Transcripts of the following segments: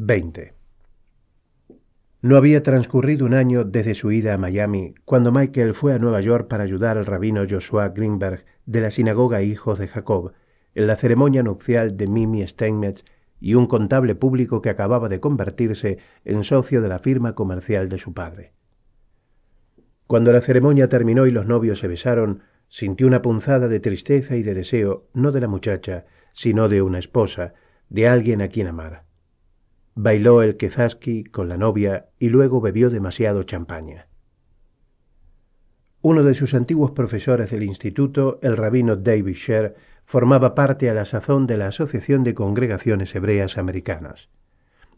20. No había transcurrido un año desde su ida a Miami cuando Michael fue a Nueva York para ayudar al rabino Joshua Greenberg de la sinagoga Hijos de Jacob en la ceremonia nupcial de Mimi Steinmetz y un contable público que acababa de convertirse en socio de la firma comercial de su padre. Cuando la ceremonia terminó y los novios se besaron, sintió una punzada de tristeza y de deseo, no de la muchacha, sino de una esposa, de alguien a quien amar. Bailó el Kezaski con la novia y luego bebió demasiado champaña. Uno de sus antiguos profesores del instituto, el rabino David Sher, formaba parte a la sazón de la Asociación de Congregaciones Hebreas Americanas.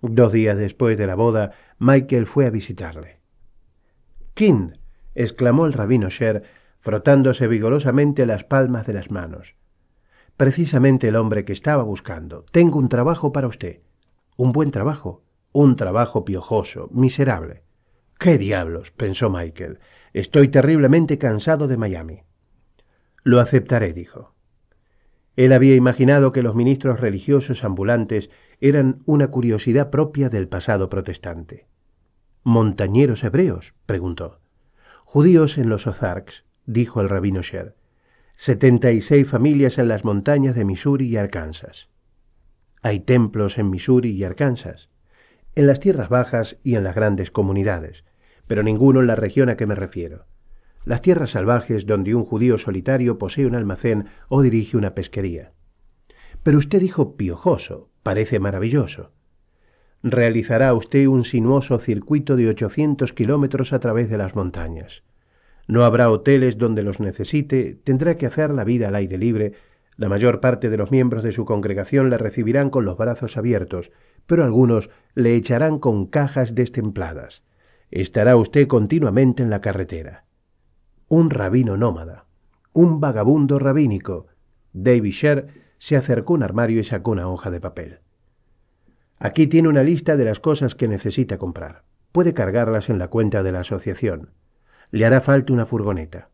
2 días después de la boda, Michael fue a visitarle. «Kind», exclamó el rabino Sher, frotándose vigorosamente las palmas de las manos. «Precisamente el hombre que estaba buscando. Tengo un trabajo para usted». «¿Un buen trabajo?» «Un trabajo piojoso, miserable». «¿Qué diablos?», pensó Michael. «Estoy terriblemente cansado de Miami». «Lo aceptaré», dijo. Él había imaginado que los ministros religiosos ambulantes eran una curiosidad propia del pasado protestante. «¿Montañeros hebreos?», preguntó. «Judíos en los Ozarks», dijo el rabino Sher. 76 familias en las montañas de Missouri y Arkansas. Hay templos en Missouri y Arkansas, en las tierras bajas y en las grandes comunidades, pero ninguno en la región a que me refiero. Las tierras salvajes donde un judío solitario posee un almacén o dirige una pesquería. Pero usted dijo piojoso, parece maravilloso. Realizará usted un sinuoso circuito de 800 kilómetros a través de las montañas. No habrá hoteles donde los necesite, tendrá que hacer la vida al aire libre. La mayor parte de los miembros de su congregación le recibirán con los brazos abiertos, pero algunos le echarán con cajas destempladas. Estará usted continuamente en la carretera. Un rabino nómada, un vagabundo rabínico. David Sher se acercó a un armario y sacó una hoja de papel. Aquí tiene una lista de las cosas que necesita comprar. Puede cargarlas en la cuenta de la asociación. Le hará falta una furgoneta.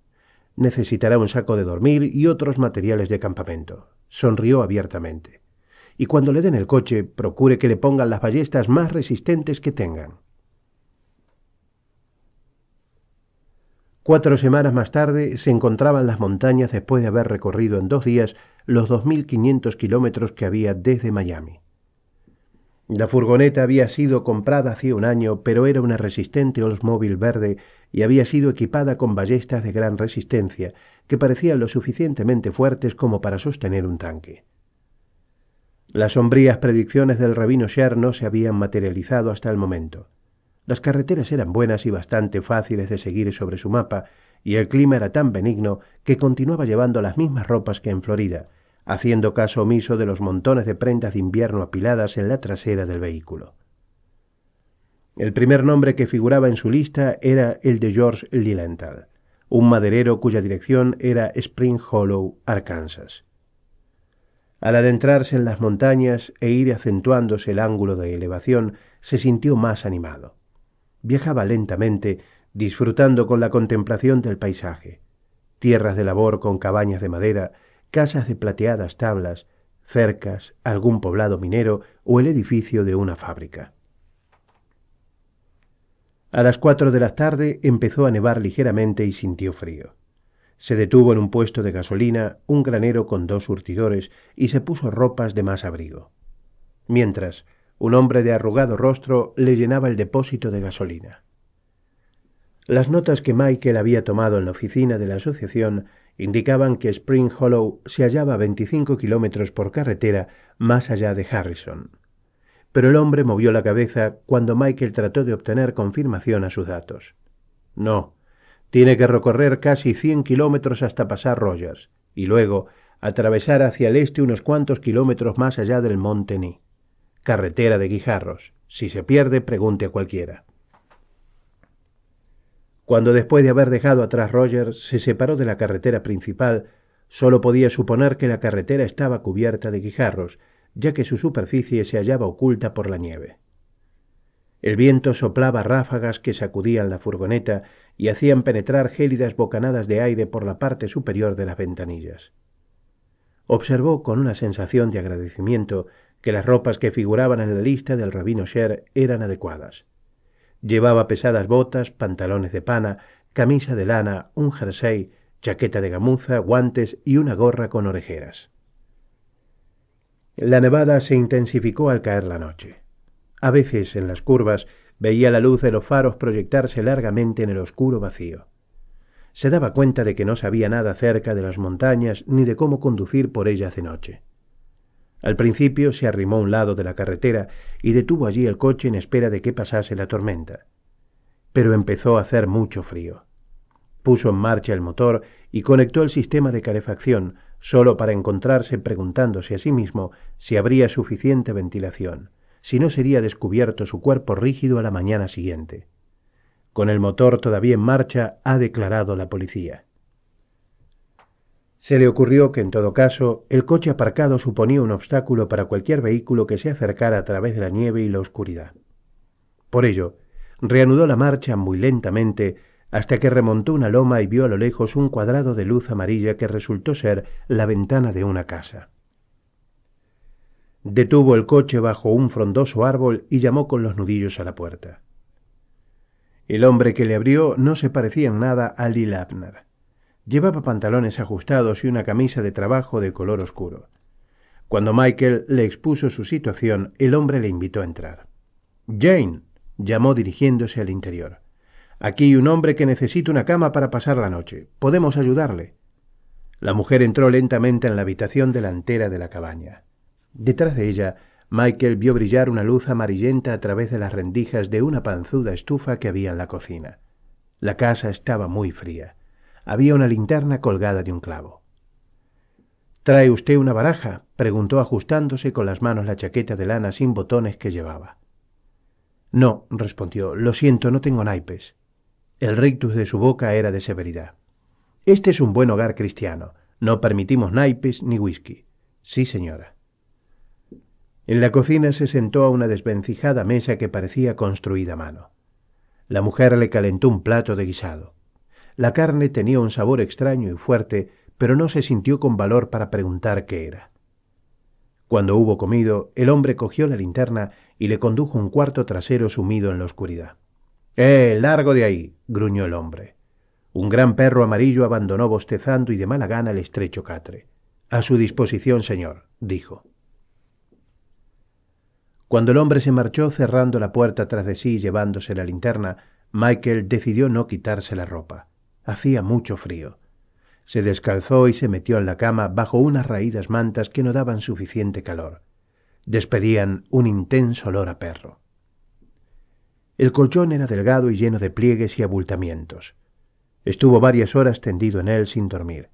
Necesitará un saco de dormir y otros materiales de campamento. Sonrió abiertamente. Y cuando le den el coche, procure que le pongan las ballestas más resistentes que tengan. 4 semanas más tarde se encontraba en las montañas después de haber recorrido en 2 días los 2.500 kilómetros que había desde Miami. La furgoneta había sido comprada hacía un año, pero era una resistente Oldsmobile verde y había sido equipada con ballestas de gran resistencia que parecían lo suficientemente fuertes como para sostener un tanque. Las sombrías predicciones del rabino Sher no se habían materializado hasta el momento. Las carreteras eran buenas y bastante fáciles de seguir sobre su mapa, y el clima era tan benigno que continuaba llevando las mismas ropas que en Florida, haciendo caso omiso de los montones de prendas de invierno apiladas en la trasera del vehículo. El primer nombre que figuraba en su lista era el de George Lilienthal, un maderero cuya dirección era Spring Hollow, Arkansas. Al adentrarse en las montañas e ir acentuándose el ángulo de elevación, se sintió más animado. Viajaba lentamente, disfrutando con la contemplación del paisaje. Tierras de labor con cabañas de madera, casas de plateadas tablas, cercas, algún poblado minero o el edificio de una fábrica. A las 4 de la tarde empezó a nevar ligeramente y sintió frío. Se detuvo en un puesto de gasolina, un granero con 2 surtidores, y se puso ropas de más abrigo. Mientras, un hombre de arrugado rostro le llenaba el depósito de gasolina. Las notas que Michael había tomado en la oficina de la asociación indicaban que Spring Hollow se hallaba a 25 kilómetros por carretera más allá de Harrison. Pero el hombre movió la cabeza cuando Michael trató de obtener confirmación a sus datos. No, tiene que recorrer casi 100 kilómetros hasta pasar Rogers, y luego atravesar hacia el este unos cuantos kilómetros más allá del Monte Nee. Carretera de guijarros. Si se pierde, pregunte a cualquiera. Cuando después de haber dejado atrás Rogers se separó de la carretera principal, solo podía suponer que la carretera estaba cubierta de guijarros, ya que su superficie se hallaba oculta por la nieve. El viento soplaba ráfagas que sacudían la furgoneta y hacían penetrar gélidas bocanadas de aire por la parte superior de las ventanillas. Observó con una sensación de agradecimiento que las ropas que figuraban en la lista del rabino Sher eran adecuadas. Llevaba pesadas botas, pantalones de pana, camisa de lana, un jersey, chaqueta de gamuza, guantes y una gorra con orejeras. La nevada se intensificó al caer la noche. A veces, en las curvas, veía la luz de los faros proyectarse largamente en el oscuro vacío. Se daba cuenta de que no sabía nada acerca de las montañas ni de cómo conducir por ellas de noche. Al principio se arrimó a un lado de la carretera y detuvo allí el coche en espera de que pasase la tormenta. Pero empezó a hacer mucho frío. Puso en marcha el motor y conectó el sistema de calefacción, solo para encontrarse preguntándose a sí mismo si habría suficiente ventilación, si no sería descubierto su cuerpo rígido a la mañana siguiente. Con el motor todavía en marcha, ha declarado la policía. Se le ocurrió que, en todo caso, el coche aparcado suponía un obstáculo para cualquier vehículo que se acercara a través de la nieve y la oscuridad. Por ello, reanudó la marcha muy lentamente hasta que remontó una loma y vio a lo lejos un cuadrado de luz amarilla que resultó ser la ventana de una casa. Detuvo el coche bajo un frondoso árbol y llamó con los nudillos a la puerta. El hombre que le abrió no se parecía en nada a Lil Abner. Llevaba pantalones ajustados y una camisa de trabajo de color oscuro. Cuando Michael le expuso su situación, el hombre le invitó a entrar. «Jane», llamó dirigiéndose al interior. «Aquí hay un hombre que necesita una cama para pasar la noche. ¿Podemos ayudarle?» La mujer entró lentamente en la habitación delantera de la cabaña. Detrás de ella, Michael vio brillar una luz amarillenta a través de las rendijas de una panzuda estufa que había en la cocina. La casa estaba muy fría. Había una linterna colgada de un clavo. «¿Trae usted una baraja?», preguntó ajustándose con las manos la chaqueta de lana sin botones que llevaba. «No», respondió, «lo siento, no tengo naipes». El rictus de su boca era de severidad. «Este es un buen hogar cristiano. No permitimos naipes ni whisky». «Sí, señora». En la cocina se sentó a una desvencijada mesa que parecía construida a mano. La mujer le calentó un plato de guisado. La carne tenía un sabor extraño y fuerte, pero no se sintió con valor para preguntar qué era. Cuando hubo comido, el hombre cogió la linterna y le condujo a un cuarto trasero sumido en la oscuridad. Largo de ahí», gruñó el hombre. Un gran perro amarillo abandonó bostezando y de mala gana el estrecho catre. «A su disposición, señor», dijo. Cuando el hombre se marchó cerrando la puerta tras de sí y llevándose la linterna, Michael decidió no quitarse la ropa. Hacía mucho frío. Se descalzó y se metió en la cama bajo unas raídas mantas que no daban suficiente calor. Despedían un intenso olor a perro. El colchón era delgado y lleno de pliegues y abultamientos. Estuvo varias horas tendido en él sin dormir.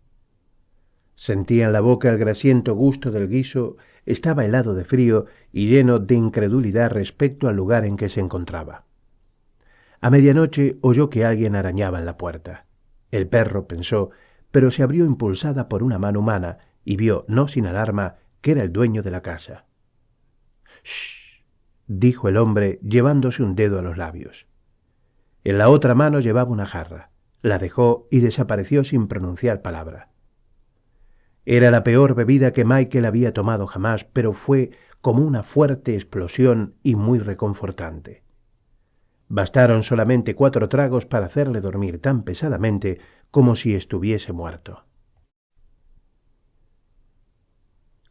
Sentía en la boca el grasiento gusto del guiso, estaba helado de frío y lleno de incredulidad respecto al lugar en que se encontraba. A medianoche oyó que alguien arañaba en la puerta. El perro pensó, pero se abrió impulsada por una mano humana y vio, no sin alarma, que era el dueño de la casa. «Shh», dijo el hombre, llevándose un dedo a los labios. En la otra mano llevaba una jarra. La dejó y desapareció sin pronunciar palabra. Era la peor bebida que Michael había tomado jamás, pero fue como una fuerte explosión y muy reconfortante. Bastaron solamente 4 tragos para hacerle dormir tan pesadamente como si estuviese muerto.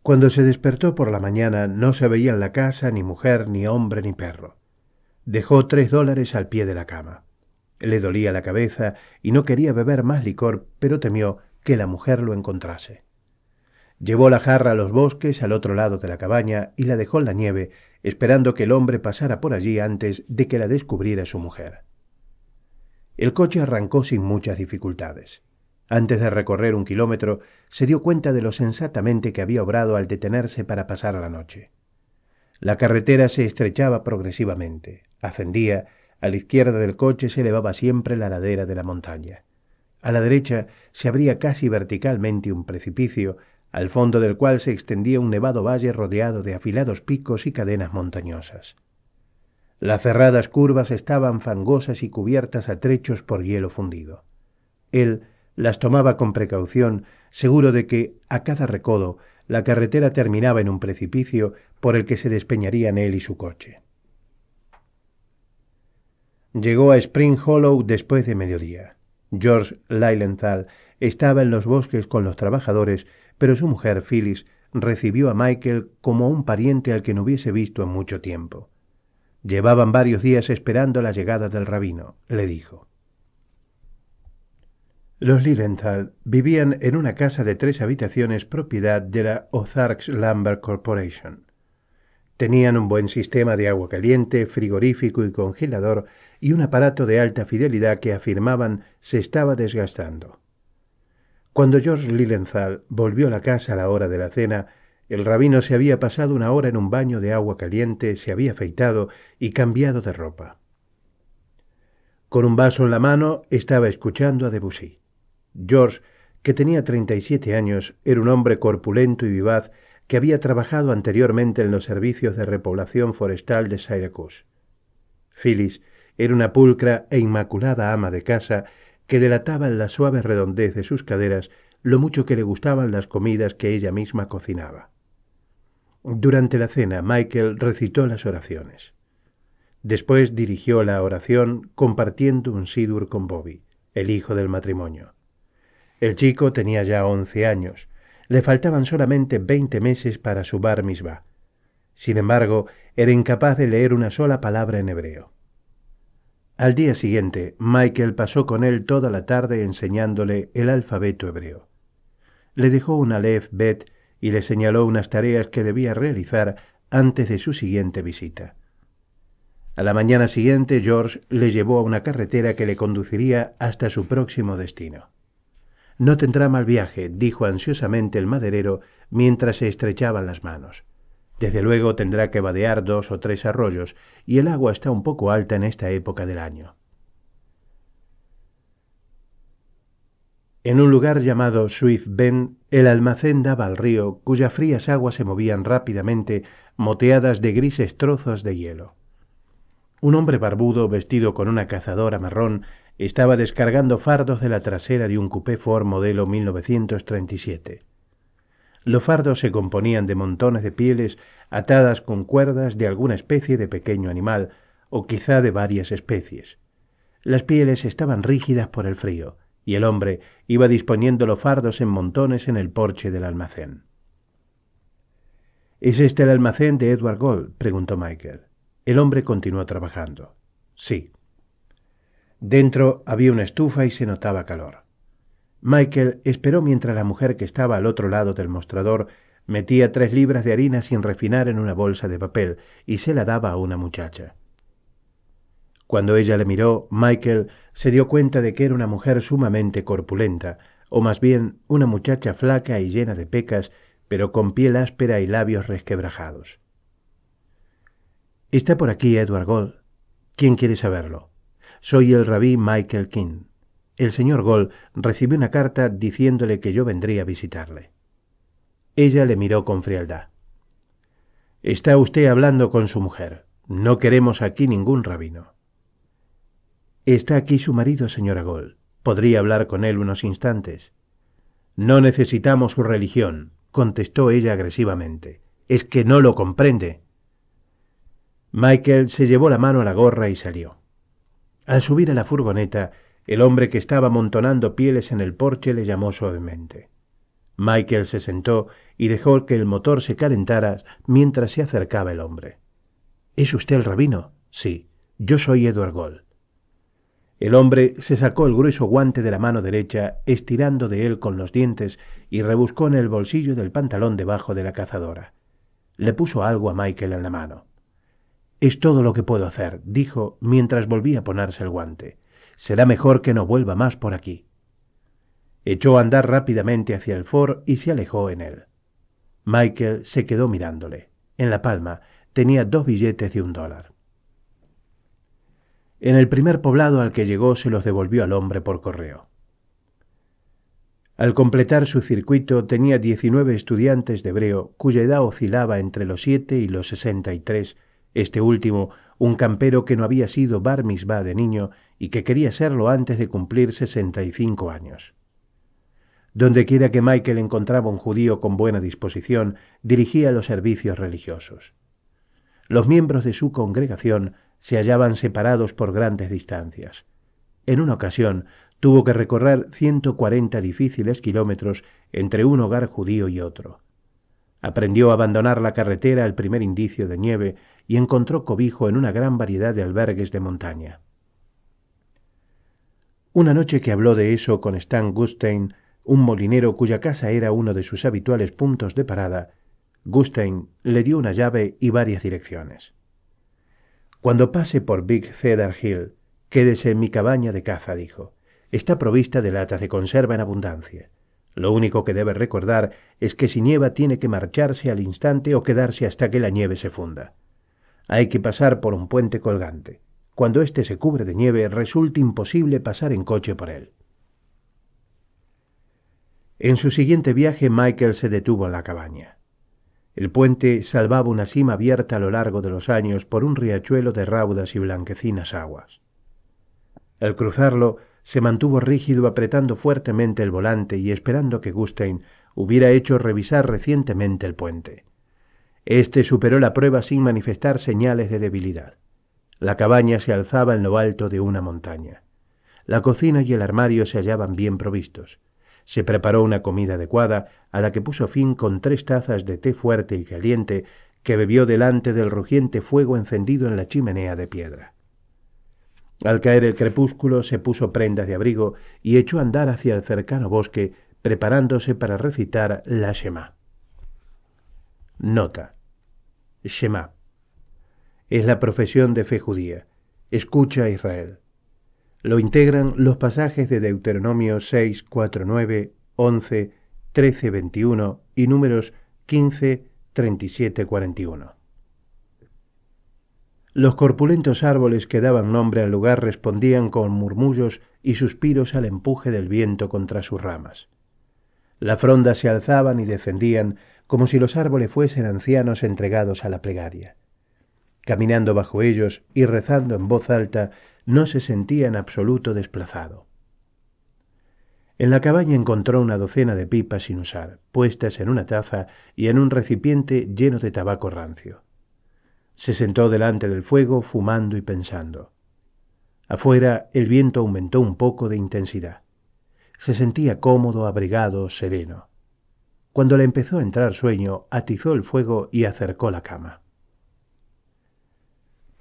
Cuando se despertó por la mañana no se veía en la casa ni mujer, ni hombre, ni perro. Dejó $3 al pie de la cama. Le dolía la cabeza y no quería beber más licor, pero temió que la mujer lo encontrase. Llevó la jarra a los bosques al otro lado de la cabaña y la dejó en la nieve, esperando que el hombre pasara por allí antes de que la descubriera su mujer. El coche arrancó sin muchas dificultades. Antes de recorrer 1 kilómetro, se dio cuenta de lo sensatamente que había obrado al detenerse para pasar la noche. La carretera se estrechaba progresivamente, ascendía, a la izquierda del coche se elevaba siempre la ladera de la montaña. A la derecha se abría casi verticalmente un precipicio, al fondo del cual se extendía un nevado valle rodeado de afilados picos y cadenas montañosas. Las cerradas curvas estaban fangosas y cubiertas a trechos por hielo fundido. Él las tomaba con precaución, seguro de que, a cada recodo, La carretera terminaba en un precipicio por el que se despeñarían él y su coche. Llegó a Spring Hollow después de mediodía. George Lilienthal estaba en los bosques con los trabajadores, pero su mujer, Phyllis, recibió a Michael como a un pariente al que no hubiese visto en mucho tiempo. Llevaban varios días esperando la llegada del rabino, le dijo. Los Lilienthal vivían en una casa de 3 habitaciones propiedad de la Ozarks Lumber Corporation. Tenían un buen sistema de agua caliente, frigorífico y congelador y un aparato de alta fidelidad que afirmaban se estaba desgastando. Cuando George Lilienthal volvió a la casa a la hora de la cena, el rabino se había pasado una hora en un baño de agua caliente, se había afeitado y cambiado de ropa. Con un vaso en la mano estaba escuchando a Debussy. George, que tenía 37 años, era un hombre corpulento y vivaz que había trabajado anteriormente en los servicios de repoblación forestal de Syracuse. Phyllis era una pulcra e inmaculada ama de casa que delataba en la suave redondez de sus caderas lo mucho que le gustaban las comidas que ella misma cocinaba. Durante la cena, Michael recitó las oraciones. Después dirigió la oración compartiendo un sidur con Bobby, el hijo del matrimonio. El chico tenía ya 11 años. Le faltaban solamente 20 meses para su bar mitzvah. Sin embargo, era incapaz de leer una sola palabra en hebreo. Al día siguiente, Michael pasó con él toda la tarde enseñándole el alfabeto hebreo. Le dejó un Aleph Bet y le señaló unas tareas que debía realizar antes de su siguiente visita. A la mañana siguiente, George le llevó a una carretera que le conduciría hasta su próximo destino. No tendrá mal viaje, dijo ansiosamente el maderero mientras se estrechaban las manos. Desde luego tendrá que vadear 2 o 3 arroyos, y el agua está un poco alta en esta época del año. En un lugar llamado Swift Bend, el almacén daba al río, cuyas frías aguas se movían rápidamente, moteadas de grises trozos de hielo. Un hombre barbudo, vestido con una cazadora marrón, estaba descargando fardos de la trasera de un coupé Ford modelo 1937. Los fardos se componían de montones de pieles atadas con cuerdas de alguna especie de pequeño animal, o quizá de varias especies. Las pieles estaban rígidas por el frío, y el hombre iba disponiendo los fardos en montones en el porche del almacén. ¿Es este el almacén de Edward Gold?, preguntó Michael. El hombre continuó trabajando. Sí. Dentro había una estufa y se notaba calor. Michael esperó mientras la mujer que estaba al otro lado del mostrador metía 3 libras de harina sin refinar en una bolsa de papel y se la daba a una muchacha. Cuando ella le miró, Michael se dio cuenta de que era una mujer sumamente corpulenta, o más bien una muchacha flaca y llena de pecas, pero con piel áspera y labios resquebrajados. «Está por aquí Edward Gold. ¿Quién quiere saberlo? Soy el rabí Michael King. El señor Gold recibió una carta diciéndole que yo vendría a visitarle». Ella le miró con frialdad. «Está usted hablando con su mujer. No queremos aquí ningún rabino». «Está aquí su marido, señora Gold. ¿Podría hablar con él unos instantes?» «No necesitamos su religión», contestó ella agresivamente. «Es que no lo comprende». Michael se llevó la mano a la gorra y salió. Al subir a la furgoneta, el hombre que estaba amontonando pieles en el porche le llamó suavemente. Michael se sentó y dejó que el motor se calentara mientras se acercaba el hombre. «¿Es usted el rabino?» «Sí, yo soy Edward Gold». El hombre se sacó el grueso guante de la mano derecha, estirando de él con los dientes, y rebuscó en el bolsillo del pantalón debajo de la cazadora. Le puso algo a Michael en la mano. «Es todo lo que puedo hacer», dijo mientras volvía a ponerse el guante. «Será mejor que no vuelva más por aquí». Echó a andar rápidamente hacia el Ford y se alejó en él. Michael se quedó mirándole. En la palma tenía 2 billetes de $1. En el primer poblado al que llegó se los devolvió al hombre por correo. Al completar su circuito tenía 19 estudiantes de hebreo cuya edad oscilaba entre los 7 y los 63, este último un campero que no había sido bar mitzvah de niño y que quería serlo antes de cumplir 65 años. Dondequiera que Michael encontraba un judío con buena disposición, dirigía los servicios religiosos. Los miembros de su congregación se hallaban separados por grandes distancias. En una ocasión tuvo que recorrer 140 difíciles kilómetros entre un hogar judío y otro. Aprendió a abandonar la carretera al primer indicio de nieve y encontró cobijo en una gran variedad de albergues de montaña. Una noche que habló de eso con Stan Gutstein, un molinero cuya casa era uno de sus habituales puntos de parada, Gutstein le dio una llave y varias direcciones. Cuando pase por Big Cedar Hill, quédese en mi cabaña de caza, dijo. Está provista de latas de conserva en abundancia. Lo único que debe recordar es que si nieva tiene que marcharse al instante o quedarse hasta que la nieve se funda. Hay que pasar por un puente colgante. Cuando éste se cubre de nieve, resulta imposible pasar en coche por él. En su siguiente viaje, Michael se detuvo en la cabaña. El puente salvaba una sima abierta a lo largo de los años por un riachuelo de raudas y blanquecinas aguas. Al cruzarlo, se mantuvo rígido apretando fuertemente el volante y esperando que Gutstein hubiera hecho revisar recientemente el puente. Este superó la prueba sin manifestar señales de debilidad. La cabaña se alzaba en lo alto de una montaña. La cocina y el armario se hallaban bien provistos. Se preparó una comida adecuada, a la que puso fin con 3 tazas de té fuerte y caliente que bebió delante del rugiente fuego encendido en la chimenea de piedra. Al caer el crepúsculo se puso prendas de abrigo y echó a andar hacia el cercano bosque, preparándose para recitar la Shema. Nota. Shema. Es la profesión de fe judía. Escucha, Israel. Lo integran los pasajes de Deuteronomio 6, 4, 9, 11, 13, 21 y números 15, 37, 41. Los corpulentos árboles que daban nombre al lugar respondían con murmullos y suspiros al empuje del viento contra sus ramas. Las frondas se alzaban y descendían como si los árboles fuesen ancianos entregados a la plegaria. Caminando bajo ellos y rezando en voz alta, no se sentía en absoluto desplazado. En la cabaña encontró una docena de pipas sin usar, puestas en una taza y en un recipiente lleno de tabaco rancio. Se sentó delante del fuego, fumando y pensando. Afuera el viento aumentó un poco de intensidad. Se sentía cómodo, abrigado, sereno. Cuando le empezó a entrar sueño, atizó el fuego y acercó la cama.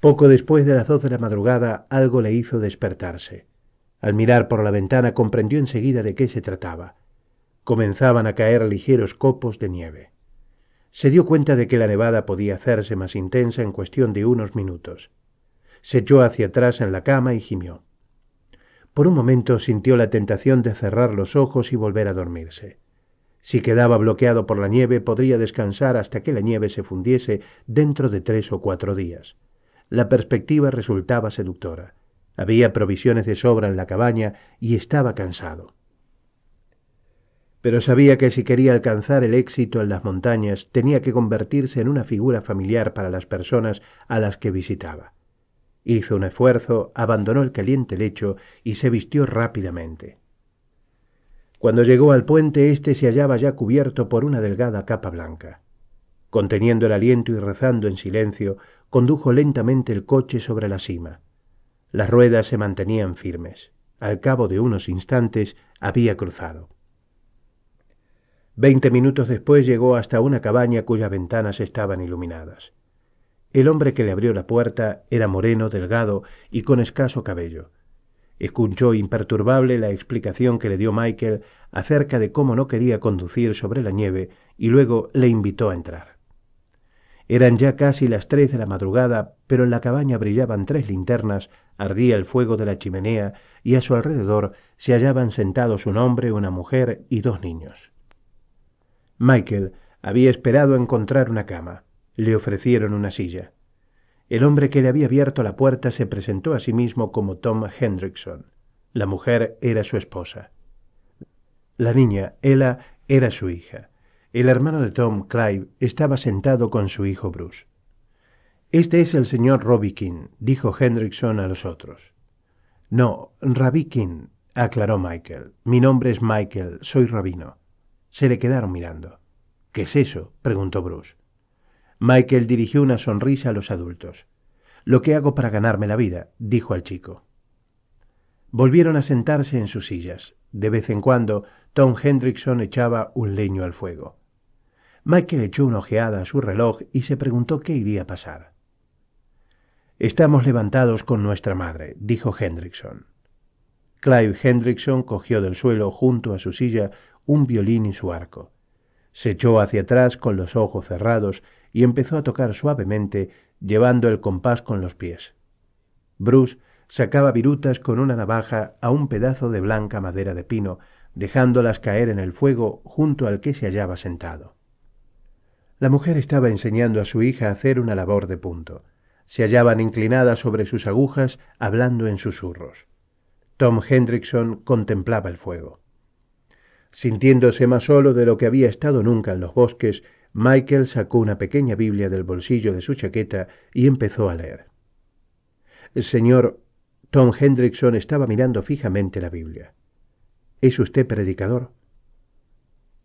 Poco después de las 2 de la madrugada, algo le hizo despertarse. Al mirar por la ventana comprendió enseguida de qué se trataba. Comenzaban a caer ligeros copos de nieve. Se dio cuenta de que la nevada podía hacerse más intensa en cuestión de unos minutos. Se echó hacia atrás en la cama y gimió. Por un momento sintió la tentación de cerrar los ojos y volver a dormirse. Si quedaba bloqueado por la nieve, podría descansar hasta que la nieve se fundiese dentro de 3 o 4 días. La perspectiva resultaba seductora. Había provisiones de sobra en la cabaña y estaba cansado. Pero sabía que si quería alcanzar el éxito en las montañas, tenía que convertirse en una figura familiar para las personas a las que visitaba. Hizo un esfuerzo, abandonó el caliente lecho y se vistió rápidamente. Cuando llegó al puente, éste se hallaba ya cubierto por una delgada capa blanca. Conteniendo el aliento y rezando en silencio, condujo lentamente el coche sobre la cima. Las ruedas se mantenían firmes. Al cabo de unos instantes había cruzado. 20 minutos después llegó hasta una cabaña cuyas ventanas estaban iluminadas. El hombre que le abrió la puerta era moreno, delgado y con escaso cabello. Escuchó imperturbable la explicación que le dio Michael acerca de cómo no quería conducir sobre la nieve y luego le invitó a entrar. Eran ya casi las 3 de la madrugada, pero en la cabaña brillaban 3 linternas, ardía el fuego de la chimenea y a su alrededor se hallaban sentados un hombre, una mujer y 2 niños. Michael había esperado encontrar una cama. Le ofrecieron una silla. El hombre que le había abierto la puerta se presentó a sí mismo como Tom Hendrickson. La mujer era su esposa. La niña, Ella, era su hija. El hermano de Tom, Clive, estaba sentado con su hijo Bruce. «Este es el señor Robikin», dijo Hendrickson a los otros. «No, Rabikin. aclaró Michael. Mi nombre es Michael, soy rabino. Se le quedaron mirando. ¿Qué es eso?, preguntó Bruce. Michael dirigió una sonrisa a los adultos. Lo que hago para ganarme la vida, dijo al chico. Volvieron a sentarse en sus sillas. De vez en cuando, Tom Hendrickson echaba un leño al fuego. Michael echó una ojeada a su reloj y se preguntó qué iría a pasar. Estamos levantados con nuestra madre, dijo Hendrickson. Clive Hendrickson cogió del suelo junto a su silla un violín y su arco. Se echó hacia atrás con los ojos cerrados y empezó a tocar suavemente, llevando el compás con los pies. Bruce sacaba virutas con una navaja a un pedazo de blanca madera de pino, dejándolas caer en el fuego junto al que se hallaba sentado. La mujer estaba enseñando a su hija a hacer una labor de punto. Se hallaban inclinadas sobre sus agujas, hablando en susurros. Tom Hendrickson contemplaba el fuego. Sintiéndose más solo de lo que había estado nunca en los bosques, Michael sacó una pequeña Biblia del bolsillo de su chaqueta y empezó a leer. Señor, Tom Hendrickson estaba mirando fijamente la Biblia. ¿Es usted predicador?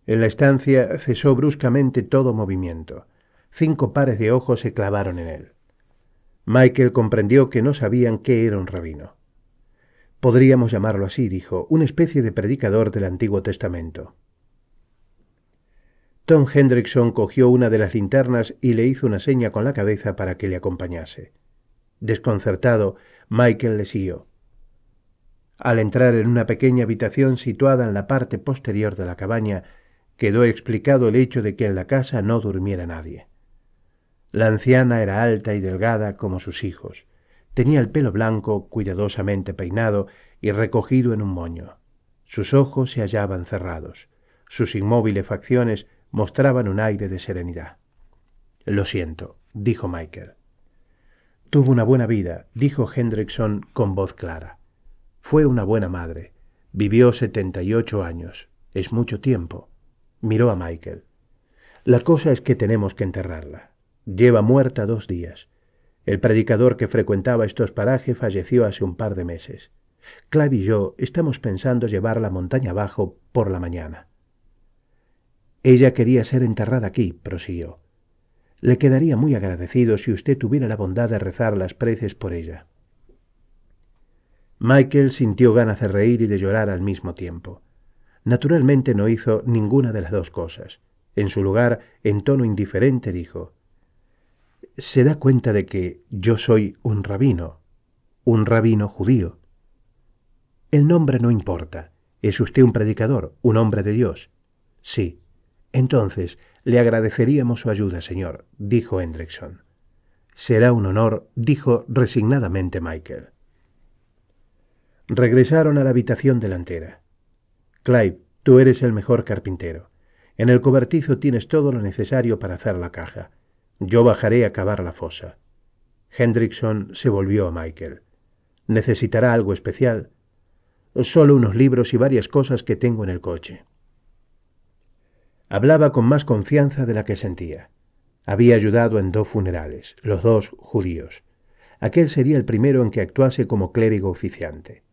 En la estancia cesó bruscamente todo movimiento. 5 pares de ojos se clavaron en él. Michael comprendió que no sabían qué era un rabino. Podríamos llamarlo así, dijo, una especie de predicador del Antiguo Testamento. Tom Hendrickson cogió una de las linternas y le hizo una seña con la cabeza para que le acompañase. Desconcertado, Michael le siguió. Al entrar en una pequeña habitación situada en la parte posterior de la cabaña, quedó explicado el hecho de que en la casa no durmiera nadie. La anciana era alta y delgada como sus hijos. Tenía el pelo blanco, cuidadosamente peinado y recogido en un moño. Sus ojos se hallaban cerrados. Sus inmóviles facciones mostraban un aire de serenidad. Lo siento, dijo Michael. Tuvo una buena vida, dijo Hendrickson con voz clara. Fue una buena madre. Vivió 78 años. Es mucho tiempo. Miró a Michael. La cosa es que tenemos que enterrarla. Lleva muerta 2 días. El predicador que frecuentaba estos parajes falleció hace un par de meses. Clive y yo estamos pensando llevarla montaña abajo por la mañana. Ella quería ser enterrada aquí, prosiguió. Le quedaría muy agradecido si usted tuviera la bondad de rezar las preces por ella. Michael sintió ganas de reír y de llorar al mismo tiempo. Naturalmente no hizo ninguna de las dos cosas. En su lugar, en tono indiferente, dijo: «¿Se da cuenta de que yo soy un rabino judío?» «El nombre no importa. ¿Es usted un predicador, un hombre de Dios?» «Sí». «Entonces, le agradeceríamos su ayuda, señor», dijo Hendrickson. «Será un honor», dijo resignadamente Michael. Regresaron a la habitación delantera. «Clive, tú eres el mejor carpintero. En el cobertizo tienes todo lo necesario para hacer la caja. Yo bajaré a cavar la fosa». Hendrickson se volvió a Michael. «¿Necesitará algo especial?» «Solo unos libros y varias cosas que tengo en el coche». Hablaba con más confianza de la que sentía. Había ayudado en 2 funerales, los 2 judíos. Aquel sería el primero en que actuase como clérigo oficiante.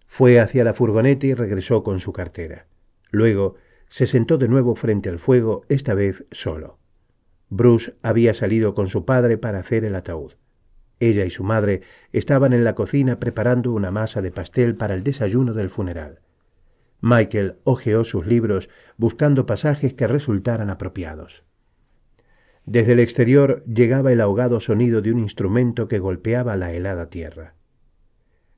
Fue hacia la furgoneta y regresó con su cartera. Luego se sentó de nuevo frente al fuego, esta vez solo. Bruce había salido con su padre para hacer el ataúd. Ella y su madre estaban en la cocina preparando una masa de pastel para el desayuno del funeral. Michael hojeó sus libros buscando pasajes que resultaran apropiados. Desde el exterior llegaba el ahogado sonido de un instrumento que golpeaba la helada tierra.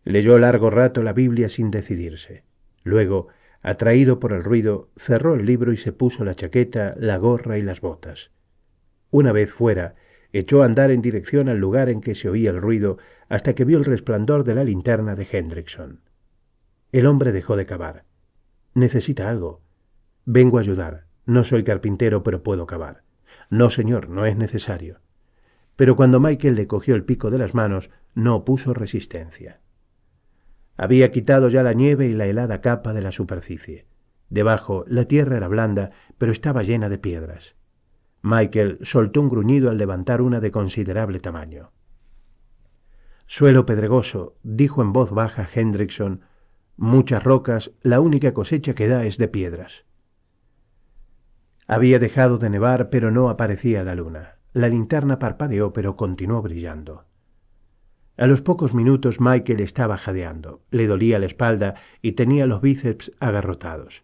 Leyó largo rato la Biblia sin decidirse. Luego, atraído por el ruido, cerró el libro y se puso la chaqueta, la gorra y las botas. Una vez fuera, echó a andar en dirección al lugar en que se oía el ruido hasta que vio el resplandor de la linterna de Hendrickson. El hombre dejó de cavar. «¿Necesita algo?» «Vengo a ayudar. No soy carpintero, pero puedo cavar». «No, señor, no es necesario». Pero cuando Michael le cogió el pico de las manos, no opuso resistencia. Había quitado ya la nieve y la helada capa de la superficie. Debajo, la tierra era blanda, pero estaba llena de piedras. Michael soltó un gruñido al levantar una de considerable tamaño. «Suelo pedregoso», dijo en voz baja Hendrickson. Muchas rocas, la única cosecha que da es de piedras. Había dejado de nevar, pero no aparecía la luna. La linterna parpadeó, pero continuó brillando. A los pocos minutos Michael estaba jadeando, le dolía la espalda y tenía los bíceps agarrotados.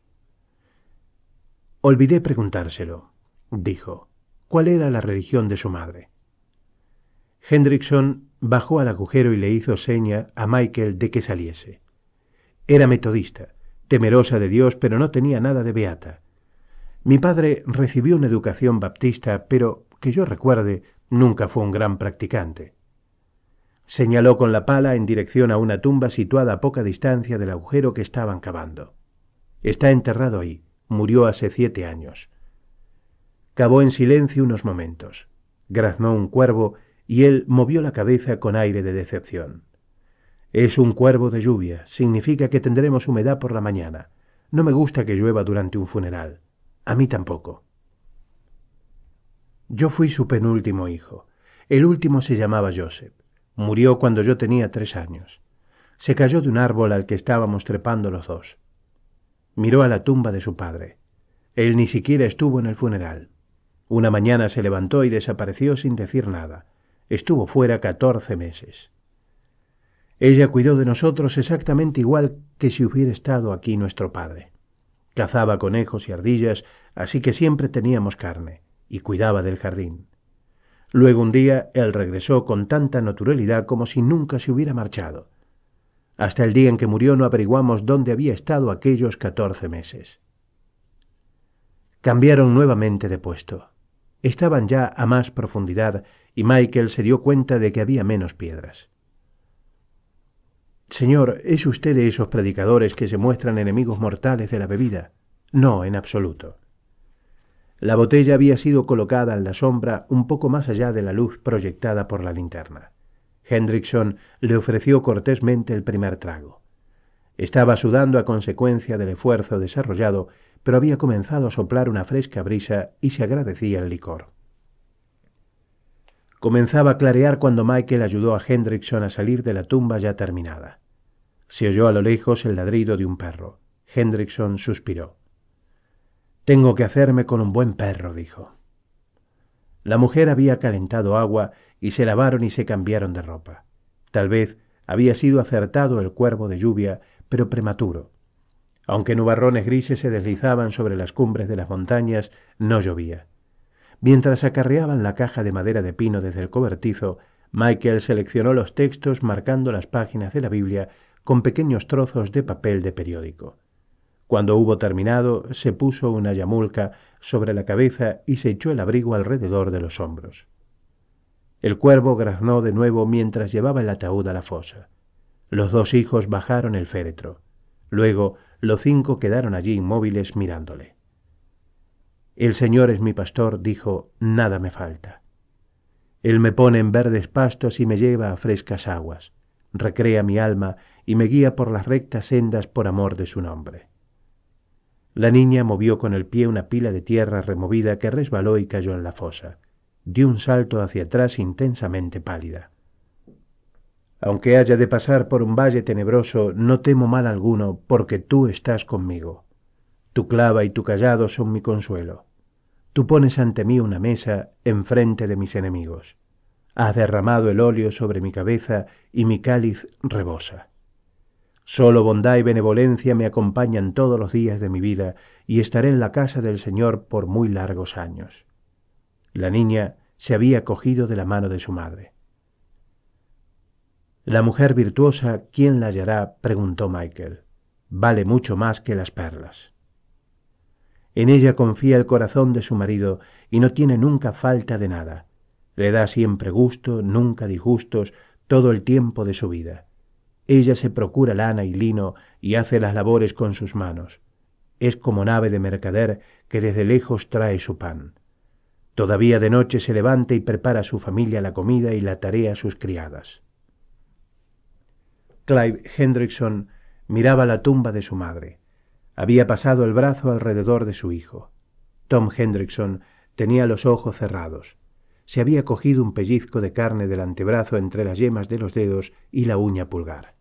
Olvidé preguntárselo, dijo. ¿Cuál era la religión de su madre? Hendrickson bajó al agujero y le hizo seña a Michael de que saliese. Era metodista, temerosa de Dios, pero no tenía nada de beata. Mi padre recibió una educación baptista, pero, que yo recuerde, nunca fue un gran practicante. Señaló con la pala en dirección a una tumba situada a poca distancia del agujero que estaban cavando. Está enterrado ahí. Murió hace 7 años. Cavó en silencio unos momentos. Graznó un cuervo y él movió la cabeza con aire de decepción. Es un cuervo de lluvia. Significa que tendremos humedad por la mañana. No me gusta que llueva durante un funeral. A mí tampoco. Yo fui su penúltimo hijo. El último se llamaba Joseph. Murió cuando yo tenía 3 años. Se cayó de un árbol al que estábamos trepando los dos. Miró a la tumba de su padre. Él ni siquiera estuvo en el funeral. Una mañana se levantó y desapareció sin decir nada. Estuvo fuera 14 meses. Ella cuidó de nosotros exactamente igual que si hubiera estado aquí nuestro padre. Cazaba conejos y ardillas, así que siempre teníamos carne, y cuidaba del jardín. Luego un día él regresó con tanta naturalidad como si nunca se hubiera marchado. Hasta el día en que murió no averiguamos dónde había estado aquellos 14 meses. Cambiaron nuevamente de puesto. Estaban ya a más profundidad y Michael se dio cuenta de que había menos piedras. Señor, ¿es usted de esos predicadores que se muestran enemigos mortales de la bebida? No, en absoluto. La botella había sido colocada en la sombra un poco más allá de la luz proyectada por la linterna. Hendrickson le ofreció cortésmente el primer trago. Estaba sudando a consecuencia del esfuerzo desarrollado, pero había comenzado a soplar una fresca brisa y se agradecía el licor. Comenzaba a clarear cuando Michael ayudó a Hendrickson a salir de la tumba ya terminada. Se oyó a lo lejos el ladrido de un perro. Hendrickson suspiró. «Tengo que hacerme con un buen perro», dijo. La mujer había calentado agua y se lavaron y se cambiaron de ropa. Tal vez había sido acertado el cuervo de lluvia, pero prematuro. Aunque nubarrones grises se deslizaban sobre las cumbres de las montañas, no llovía. Mientras acarreaban la caja de madera de pino desde el cobertizo, Michael seleccionó los textos marcando las páginas de la Biblia con pequeños trozos de papel de periódico. Cuando hubo terminado, se puso una yamulca sobre la cabeza y se echó el abrigo alrededor de los hombros. El cuervo graznó de nuevo mientras llevaba el ataúd a la fosa. Los 2 hijos bajaron el féretro. Luego, los 5 quedaron allí inmóviles mirándole. «El Señor es mi pastor», dijo, «nada me falta. Él me pone en verdes pastos y me lleva a frescas aguas. Recrea mi alma y me guía por las rectas sendas por amor de su nombre». La niña movió con el pie una pila de tierra removida que resbaló y cayó en la fosa. Dio un salto hacia atrás intensamente pálida. «Aunque haya de pasar por un valle tenebroso, no temo mal alguno, porque tú estás conmigo. Tu clava y tu cayado son mi consuelo. Tú pones ante mí una mesa enfrente de mis enemigos. Has derramado el óleo sobre mi cabeza y mi cáliz rebosa. Solo bondad y benevolencia me acompañan todos los días de mi vida y estaré en la casa del Señor por muy largos años». La niña se había cogido de la mano de su madre. «La mujer virtuosa, ¿quién la hallará?», preguntó Michael. «Vale mucho más que las perlas. En ella confía el corazón de su marido y no tiene nunca falta de nada. Le da siempre gusto, nunca disgustos, todo el tiempo de su vida. Ella se procura lana y lino y hace las labores con sus manos. Es como nave de mercader que desde lejos trae su pan. Todavía de noche se levanta y prepara a su familia la comida y la tarea a sus criadas». Clive Hendrickson miraba la tumba de su madre. Había pasado el brazo alrededor de su hijo. Tom Hendrickson tenía los ojos cerrados. Se había cogido un pellizco de carne del antebrazo entre las yemas de los dedos y la uña pulgar.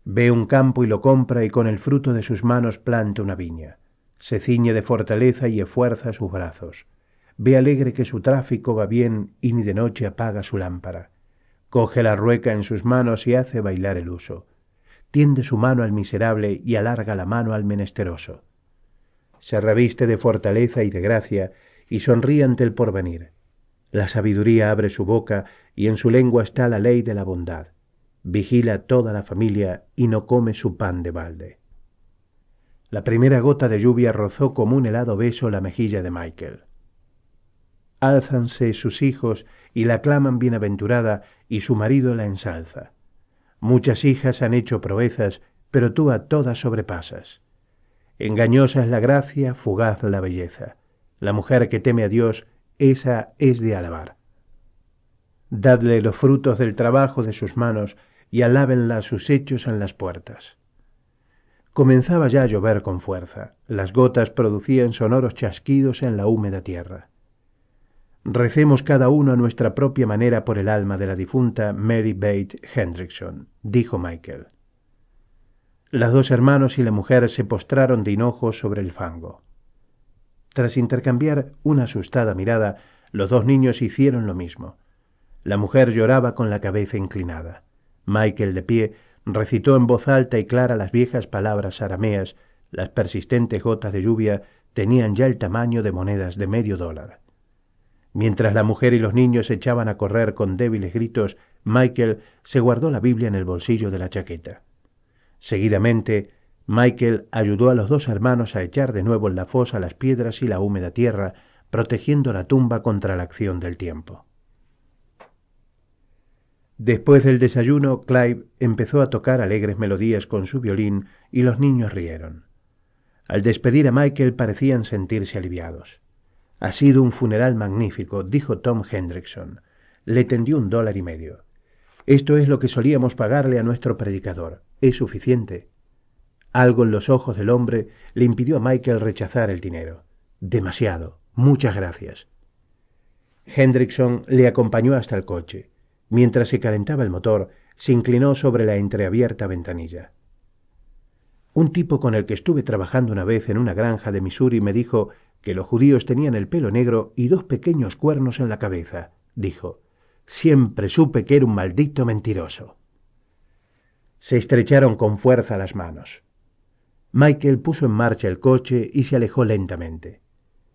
Ve un campo y lo compra y con el fruto de sus manos planta una viña. Se ciñe de fortaleza y esfuerza sus brazos. Ve alegre que su tráfico va bien y ni de noche apaga su lámpara. Coge la rueca en sus manos y hace bailar el uso. Tiende su mano al miserable y alarga la mano al menesteroso. Se reviste de fortaleza y de gracia y sonríe ante el porvenir. La sabiduría abre su boca y en su lengua está la ley de la bondad. Vigila toda la familia y no come su pan de balde. La primera gota de lluvia rozó como un helado beso la mejilla de Michael. Álzanse sus hijos y la aclaman bienaventurada y su marido la ensalza. Muchas hijas han hecho proezas, pero tú a todas sobrepasas. Engañosa es la gracia, fugaz la belleza. La mujer que teme a Dios, esa es de alabar. Dadle los frutos del trabajo de sus manos y alábenla sus hechos en las puertas. Comenzaba ya a llover con fuerza. Las gotas producían sonoros chasquidos en la húmeda tierra. Recemos cada uno a nuestra propia manera por el alma de la difunta Mary Bate Hendrickson, dijo Michael. Las dos hermanos y la mujer se postraron de hinojos sobre el fango. Tras intercambiar una asustada mirada, los dos niños hicieron lo mismo. La mujer lloraba con la cabeza inclinada. Michael, de pie, recitó en voz alta y clara las viejas palabras arameas. Las persistentes gotas de lluvia tenían ya el tamaño de monedas de $0,5. Mientras la mujer y los niños echaban a correr con débiles gritos, Michael se guardó la Biblia en el bolsillo de la chaqueta. Seguidamente, Michael ayudó a los dos hermanos a echar de nuevo en la fosa las piedras y la húmeda tierra, protegiendo la tumba contra la acción del tiempo. Después del desayuno, Clive empezó a tocar alegres melodías con su violín y los niños rieron. Al despedir a Michael parecían sentirse aliviados. «Ha sido un funeral magnífico», dijo Tom Hendrickson. Le tendió $1.50. «Esto es lo que solíamos pagarle a nuestro predicador. Es suficiente». Algo en los ojos del hombre le impidió a Michael rechazar el dinero. «Demasiado. Muchas gracias». Hendrickson le acompañó hasta el coche. Mientras se calentaba el motor, se inclinó sobre la entreabierta ventanilla. «Un tipo con el que estuve trabajando una vez en una granja de Missouri me dijo que los judíos tenían el pelo negro y 2 pequeños cuernos en la cabeza», dijo. «Siempre supe que era un maldito mentiroso». Se estrecharon con fuerza las manos. Michael puso en marcha el coche y se alejó lentamente.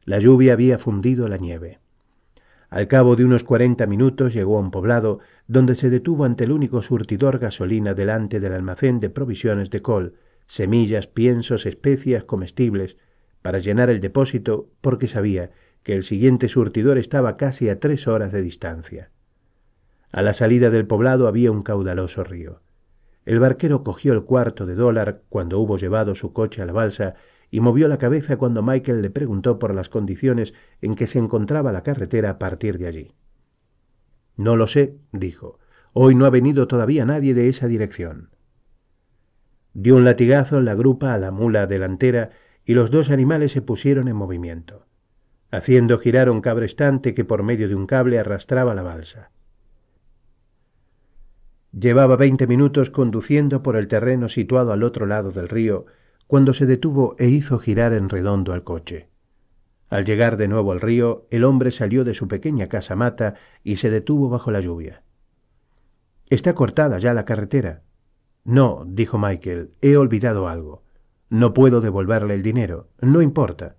La lluvia había fundido la nieve. Al cabo de unos 40 minutos llegó a un poblado donde se detuvo ante el único surtidor gasolina delante del almacén de provisiones de col, semillas, piensos, especias, comestibles, para llenar el depósito porque sabía que el siguiente surtidor estaba casi a 3 horas de distancia. A la salida del poblado había un caudaloso río. El barquero cogió el $0,25 cuando hubo llevado su coche a la balsa y movió la cabeza cuando Michael le preguntó por las condiciones en que se encontraba la carretera a partir de allí. «No lo sé», dijo. «Hoy no ha venido todavía nadie de esa dirección». Dio un latigazo en la grupa a la mula delantera y los dos animales se pusieron en movimiento, haciendo girar un cabrestante que por medio de un cable arrastraba la balsa. Llevaba 20 minutos conduciendo por el terreno situado al otro lado del río, cuando se detuvo e hizo girar en redondo al coche. Al llegar de nuevo al río, el hombre salió de su pequeña casamata y se detuvo bajo la lluvia. «¿Está cortada ya la carretera?» «No», dijo Michael, «he olvidado algo. No puedo devolverle el dinero. No importa».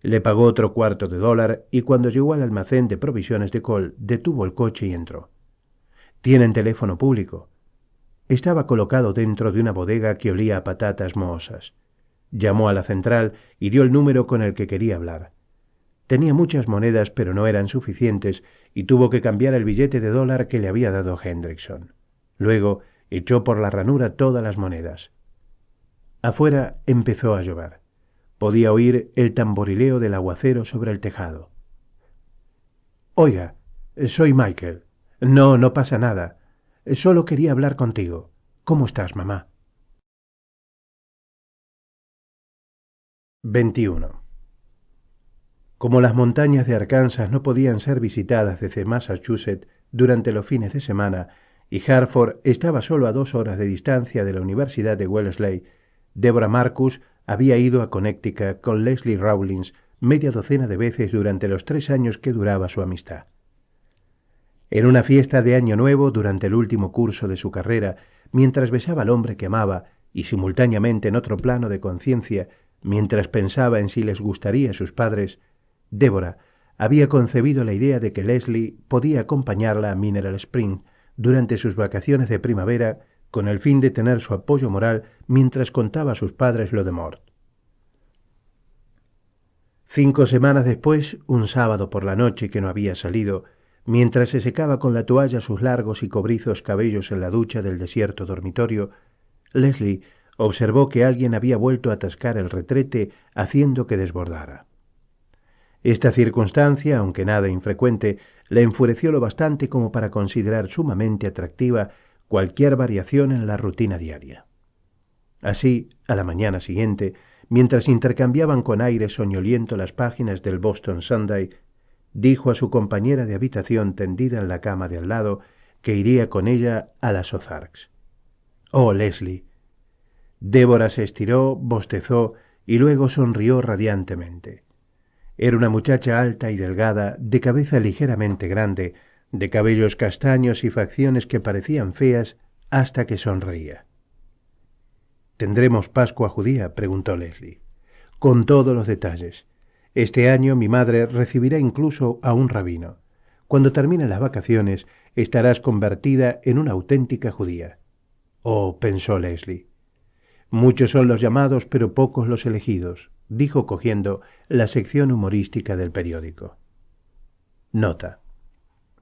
Le pagó otro $0,25 y cuando llegó al almacén de provisiones de col, detuvo el coche y entró. «¿Tienen teléfono público?» Estaba colocado dentro de una bodega que olía a patatas mohosas. Llamó a la central y dio el número con el que quería hablar. Tenía muchas monedas, pero no eran suficientes, y tuvo que cambiar el billete de $1 que le había dado Hendrickson. Luego echó por la ranura todas las monedas. Afuera empezó a llover. Podía oír el tamborileo del aguacero sobre el tejado. «Oiga, soy Michael. No, no pasa nada. Solo quería hablar contigo. ¿Cómo estás, mamá?» 21. Como las montañas de Arkansas no podían ser visitadas desde Massachusetts durante los fines de semana, y Hartford estaba solo a 2 horas de distancia de la Universidad de Wellesley, Deborah Marcus había ido a Connecticut con Leslie Rawlins media docena de veces durante los 3 años que duraba su amistad. En una fiesta de Año Nuevo, durante el último curso de su carrera, mientras besaba al hombre que amaba y simultáneamente en otro plano de conciencia, mientras pensaba en si les gustaría a sus padres, Débora había concebido la idea de que Leslie podía acompañarla a Mineral Spring durante sus vacaciones de primavera con el fin de tener su apoyo moral mientras contaba a sus padres lo de Mort. 5 semanas después, un sábado por la noche que no había salido, mientras se secaba con la toalla sus largos y cobrizos cabellos en la ducha del desierto dormitorio, Leslie observó que alguien había vuelto a atascar el retrete haciendo que desbordara. Esta circunstancia, aunque nada infrecuente, le enfureció lo bastante como para considerar sumamente atractiva cualquier variación en la rutina diaria. Así, a la mañana siguiente, mientras intercambiaban con aire soñoliento las páginas del Boston Sunday, dijo a su compañera de habitación tendida en la cama de al lado que iría con ella a las Ozarks. «Oh, Leslie». Débora se estiró, bostezó y luego sonrió radiantemente. Era una muchacha alta y delgada, de cabeza ligeramente grande, de cabellos castaños y facciones que parecían feas hasta que sonreía. «¿Tendremos Pascua judía?», preguntó Leslie. «Con todos los detalles. Este año mi madre recibirá incluso a un rabino. Cuando terminen las vacaciones estarás convertida en una auténtica judía». «Oh», pensó Leslie. «Muchos son los llamados, pero pocos los elegidos», dijo cogiendo la sección humorística del periódico. Nota.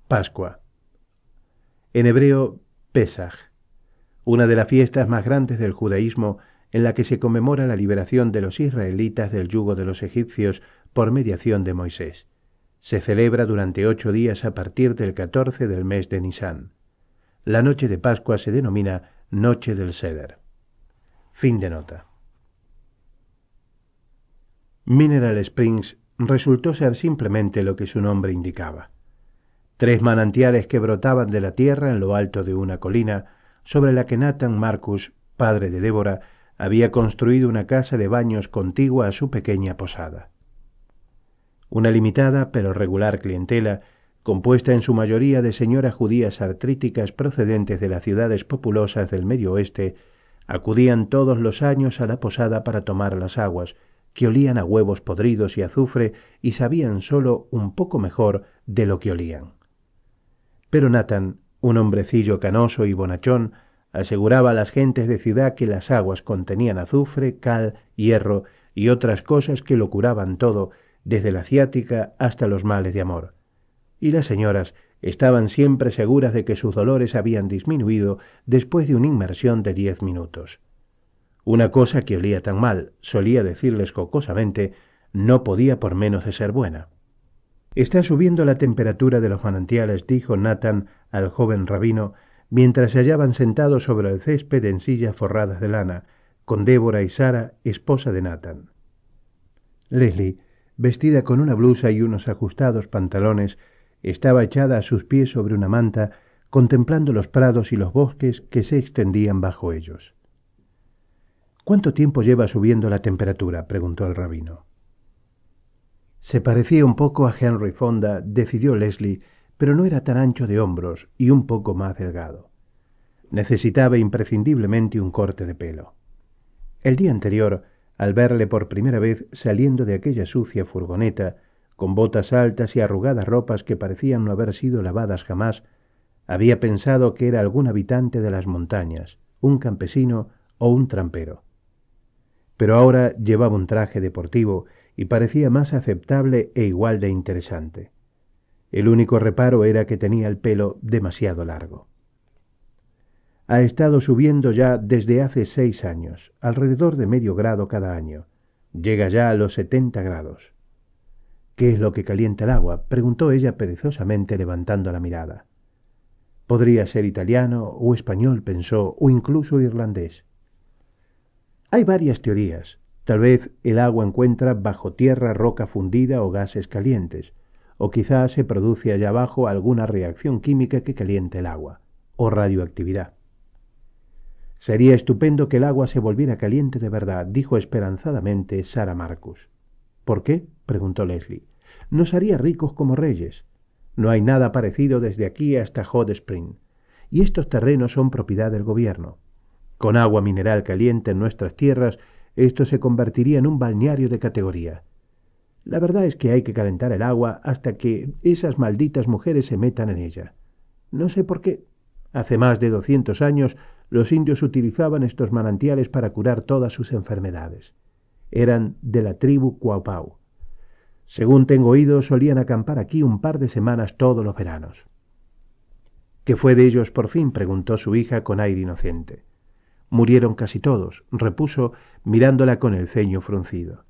Pascua. En hebreo, Pesaj, una de las fiestas más grandes del judaísmo en la que se conmemora la liberación de los israelitas del yugo de los egipcios por mediación de Moisés. Se celebra durante 8 días a partir del 14 del mes de Nisán. La noche de Pascua se denomina Noche del Seder. Fin de nota. Mineral Springs resultó ser simplemente lo que su nombre indicaba. 3 manantiales que brotaban de la tierra en lo alto de una colina, sobre la que Nathan Marcus, padre de Débora, había construido una casa de baños contigua a su pequeña posada. Una limitada pero regular clientela, compuesta en su mayoría de señoras judías artríticas procedentes de las ciudades populosas del Medio Oeste, acudían todos los años a la posada para tomar las aguas, que olían a huevos podridos y azufre y sabían solo un poco mejor de lo que olían. Pero Nathan, un hombrecillo canoso y bonachón, aseguraba a las gentes de ciudad que las aguas contenían azufre, cal, hierro y otras cosas que lo curaban todo, desde la ciática hasta los males de amor. Y las señoras estaban siempre seguras de que sus dolores habían disminuido después de una inmersión de 10 minutos. Una cosa que olía tan mal, solía decirles jocosamente, no podía por menos de ser buena. «Está subiendo la temperatura de los manantiales», dijo Nathan al joven rabino, mientras se hallaban sentados sobre el césped en sillas forradas de lana, con Débora y Sara, esposa de Nathan. Leslie, vestida con una blusa y unos ajustados pantalones, estaba echada a sus pies sobre una manta, contemplando los prados y los bosques que se extendían bajo ellos. «¿Cuánto tiempo lleva subiendo la temperatura?», preguntó el rabino. Se parecía un poco a Henry Fonda, decidió Leslie, pero no era tan ancho de hombros y un poco más delgado. Necesitaba imprescindiblemente un corte de pelo. El día anterior, al verle por primera vez saliendo de aquella sucia furgoneta, con botas altas y arrugadas ropas que parecían no haber sido lavadas jamás, había pensado que era algún habitante de las montañas, un campesino o un trampero. Pero ahora llevaba un traje deportivo y parecía más aceptable e igual de interesante. El único reparo era que tenía el pelo demasiado largo. Ha estado subiendo ya desde hace 6 años, alrededor de medio grado cada año. Llega ya a los 70 grados. «¿Qué es lo que calienta el agua?», preguntó ella perezosamente levantando la mirada. Podría ser italiano o español, pensó, o incluso irlandés. Hay varias teorías. Tal vez el agua encuentra bajo tierra roca fundida o gases calientes, o quizás se produce allá abajo alguna reacción química que caliente el agua. o radioactividad. Sería estupendo que el agua se volviera caliente de verdad, dijo esperanzadamente Sarah Marcus. ¿Por qué?, preguntó Leslie. Nos haría ricos como reyes. No hay nada parecido desde aquí hasta Hot Spring, y estos terrenos son propiedad del gobierno. Con agua mineral caliente en nuestras tierras, esto se convertiría en un balneario de categoría. La verdad es que hay que calentar el agua hasta que esas malditas mujeres se metan en ella. No sé por qué. Hace más de 200 años los indios utilizaban estos manantiales para curar todas sus enfermedades. Eran de la tribu Quapaw. Según tengo oído, solían acampar aquí un par de semanas todos los veranos. ¿Qué fue de ellos por fin?, preguntó su hija con aire inocente. Murieron casi todos, repuso, mirándola con el ceño fruncido.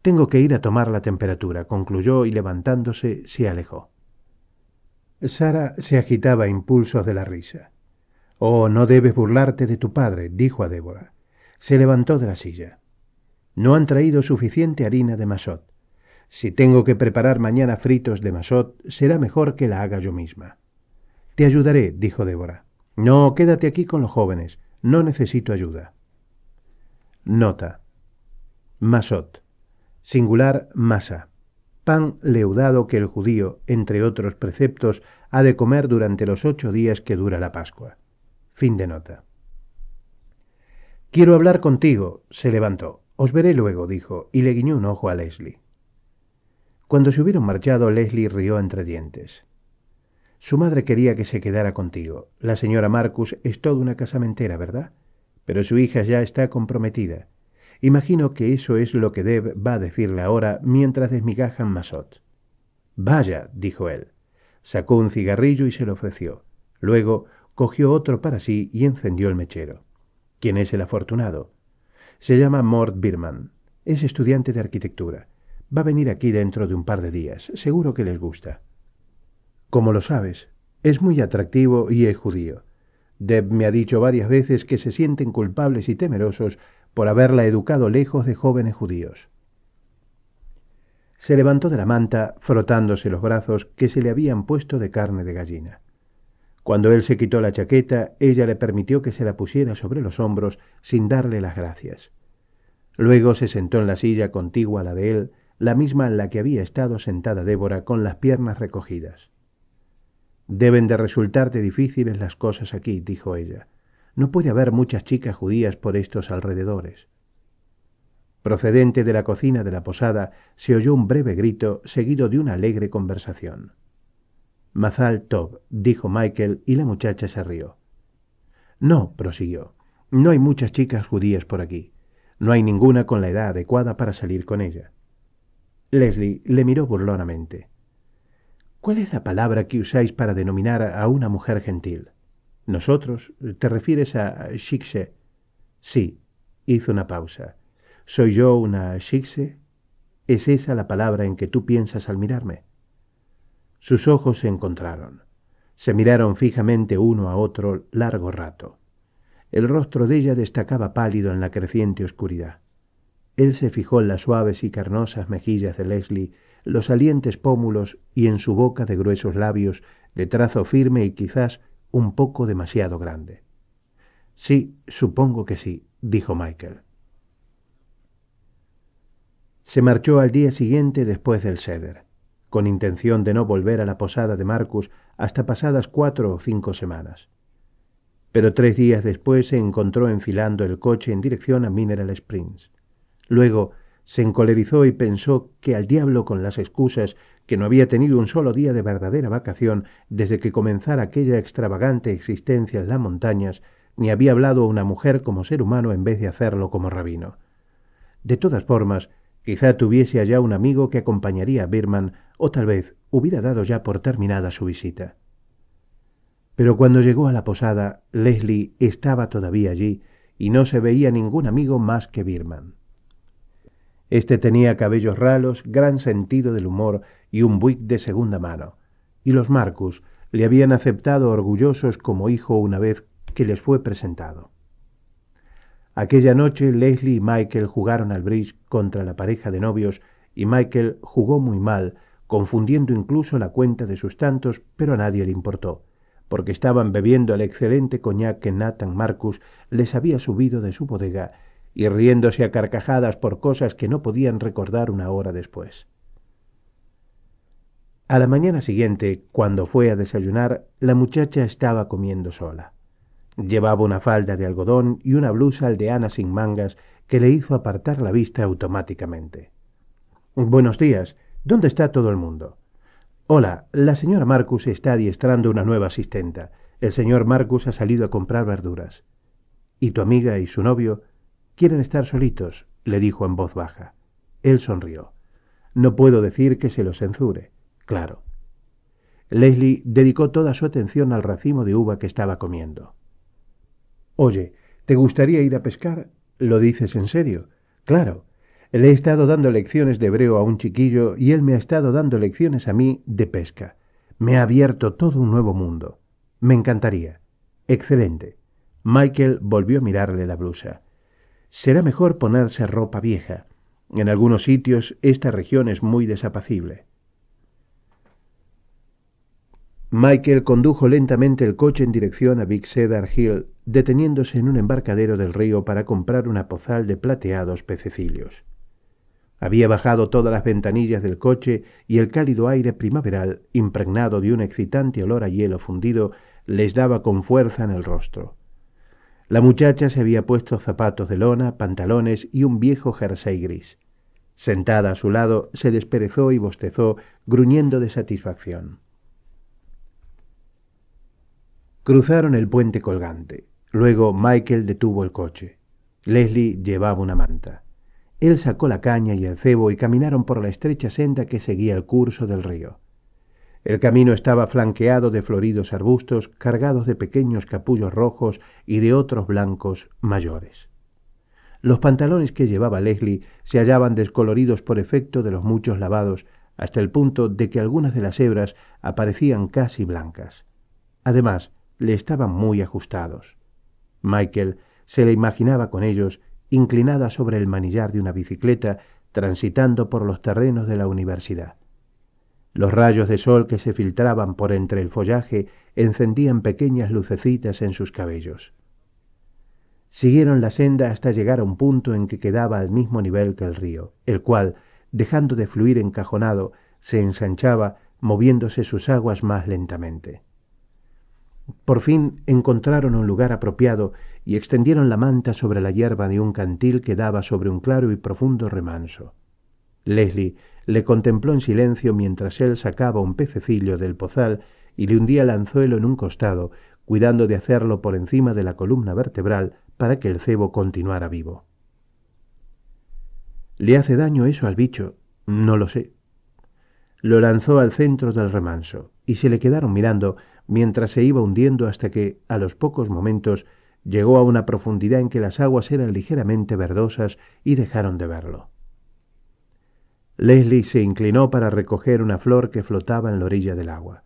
Tengo que ir a tomar la temperatura, concluyó, y levantándose se alejó. Sara se agitaba a impulsos de la risa. Oh, no debes burlarte de tu padre, dijo a Débora. Se levantó de la silla. No han traído suficiente harina de masot. Si tengo que preparar mañana fritos de masot, será mejor que la haga yo misma. Te ayudaré, dijo Débora. No, quédate aquí con los jóvenes. No necesito ayuda. Nota. Masot. Singular masa. Pan leudado que el judío, entre otros preceptos, ha de comer durante los 8 días que dura la Pascua. Fin de nota. Quiero hablar contigo. Se levantó. Os veré luego, dijo, y le guiñó un ojo a Leslie. Cuando se hubieron marchado, Leslie rió entre dientes. Su madre quería que se quedara contigo. La señora Marcus es toda una casamentera, ¿verdad? Pero su hija ya está comprometida. Imagino que eso es lo que Deb va a decirle ahora mientras desmigajan masot. Vaya, dijo él. Sacó un cigarrillo y se lo ofreció. Luego cogió otro para sí y encendió el mechero. ¿Quién es el afortunado? Se llama Mort Birman. Es estudiante de arquitectura. Va a venir aquí dentro de un par de días. Seguro que les gusta. ¿Cómo lo sabes? Es muy atractivo y es judío. Deb me ha dicho varias veces que se sienten culpables y temerosos por haberla educado lejos de jóvenes judíos. Se levantó de la manta, frotándose los brazos que se le habían puesto de carne de gallina. Cuando él se quitó la chaqueta, ella le permitió que se la pusiera sobre los hombros sin darle las gracias. Luego se sentó en la silla contigua a la de él, la misma en la que había estado sentada Débora con las piernas recogidas. Deben de resultarte difíciles las cosas aquí, dijo ella. No puede haber muchas chicas judías por estos alrededores. Procedente de la cocina de la posada, se oyó un breve grito seguido de una alegre conversación. Mazal Tov, dijo Michael, y la muchacha se rió. No, prosiguió, no hay muchas chicas judías por aquí. No hay ninguna con la edad adecuada para salir con ella. Leslie le miró burlonamente. ¿Cuál es la palabra que usáis para denominar a una mujer gentil? ¿Nosotros? ¿Te refieres a shikse? Sí, hizo una pausa. ¿Soy yo una shikse? ¿Es esa la palabra en que tú piensas al mirarme? Sus ojos se encontraron. Se miraron fijamente uno a otro largo rato. El rostro de ella destacaba pálido en la creciente oscuridad. Él se fijó en las suaves y carnosas mejillas de Leslie, los salientes pómulos y en su boca de gruesos labios, de trazo firme y quizás un poco demasiado grande. Sí, supongo que sí, dijo Michael. Se marchó al día siguiente después del seder, con intención de no volver a la posada de Marcus hasta pasadas 4 o 5 semanas. Pero 3 días después se encontró enfilando el coche en dirección a Mineral Springs. Luego se encolerizó y pensó que al diablo con las excusas, que no había tenido un solo día de verdadera vacación desde que comenzara aquella extravagante existencia en las montañas, ni había hablado a una mujer como ser humano en vez de hacerlo como rabino. De todas formas, quizá tuviese allá un amigo que acompañaría a Birman, o tal vez hubiera dado ya por terminada su visita. Pero cuando llegó a la posada, Leslie estaba todavía allí, y no se veía ningún amigo más que Birman. Este tenía cabellos ralos, gran sentido del humor y un buick de segunda mano, y los Marcus le habían aceptado orgullosos como hijo una vez que les fue presentado. Aquella noche Leslie y Michael jugaron al bridge contra la pareja de novios, y Michael jugó muy mal, confundiendo incluso la cuenta de sus tantos, pero a nadie le importó. porque estaban bebiendo el excelente coñac que Nathan Marcus les había subido de su bodega y riéndose a carcajadas por cosas que no podían recordar una hora después. A la mañana siguiente, cuando fue a desayunar, la muchacha estaba comiendo sola. Llevaba una falda de algodón y una blusa aldeana sin mangas que le hizo apartar la vista automáticamente. Buenos días. ¿Dónde está todo el mundo? Hola, la señora Marcus está adiestrando una nueva asistenta. El señor Marcus ha salido a comprar verduras. ¿Y tu amiga y su novio? Quieren estar solitos, le dijo en voz baja. Él sonrió. No puedo decir que se lo censure. Claro. Leslie dedicó toda su atención al racimo de uva que estaba comiendo. Oye, ¿te gustaría ir a pescar? ¿Lo dices en serio? Claro. Le he estado dando lecciones de hebreo a un chiquillo y él me ha estado dando lecciones a mí de pesca. Me ha abierto todo un nuevo mundo. Me encantaría. Excelente. Michael volvió a mirarle la blusa. Será mejor ponerse ropa vieja. En algunos sitios esta región es muy desapacible. Michael condujo lentamente el coche en dirección a Big Cedar Hill, deteniéndose en un embarcadero del río para comprar una pozal de plateados pececillos. Había bajado todas las ventanillas del coche y el cálido aire primaveral, impregnado de un excitante olor a hielo fundido, les daba con fuerza en el rostro. La muchacha se había puesto zapatos de lona, pantalones y un viejo jersey gris. Sentada a su lado, se desperezó y bostezó, gruñendo de satisfacción. Cruzaron el puente colgante. Luego Michael detuvo el coche. Leslie llevaba una manta. Él sacó la caña y el cebo y caminaron por la estrecha senda que seguía el curso del río. El camino estaba flanqueado de floridos arbustos cargados de pequeños capullos rojos y de otros blancos mayores. Los pantalones que llevaba Leslie se hallaban descoloridos por efecto de los muchos lavados, hasta el punto de que algunas de las hebras aparecían casi blancas. Además, le estaban muy ajustados. Michael se le imaginaba con ellos, inclinada sobre el manillar de una bicicleta, transitando por los terrenos de la universidad. Los rayos de sol que se filtraban por entre el follaje encendían pequeñas lucecitas en sus cabellos. Siguieron la senda hasta llegar a un punto en que quedaba al mismo nivel que el río, el cual, dejando de fluir encajonado, se ensanchaba, moviéndose sus aguas más lentamente. Por fin encontraron un lugar apropiado y extendieron la manta sobre la hierba de un cantil que daba sobre un claro y profundo remanso. Leslie le contempló en silencio mientras él sacaba un pececillo del pozal y le hundía el anzuelo en un costado, cuidando de hacerlo por encima de la columna vertebral para que el cebo continuara vivo. ¿Le hace daño eso al bicho? No lo sé. Lo lanzó al centro del remanso y se le quedaron mirando mientras se iba hundiendo hasta que, a los pocos momentos, llegó a una profundidad en que las aguas eran ligeramente verdosas y dejaron de verlo. Leslie se inclinó para recoger una flor que flotaba en la orilla del agua.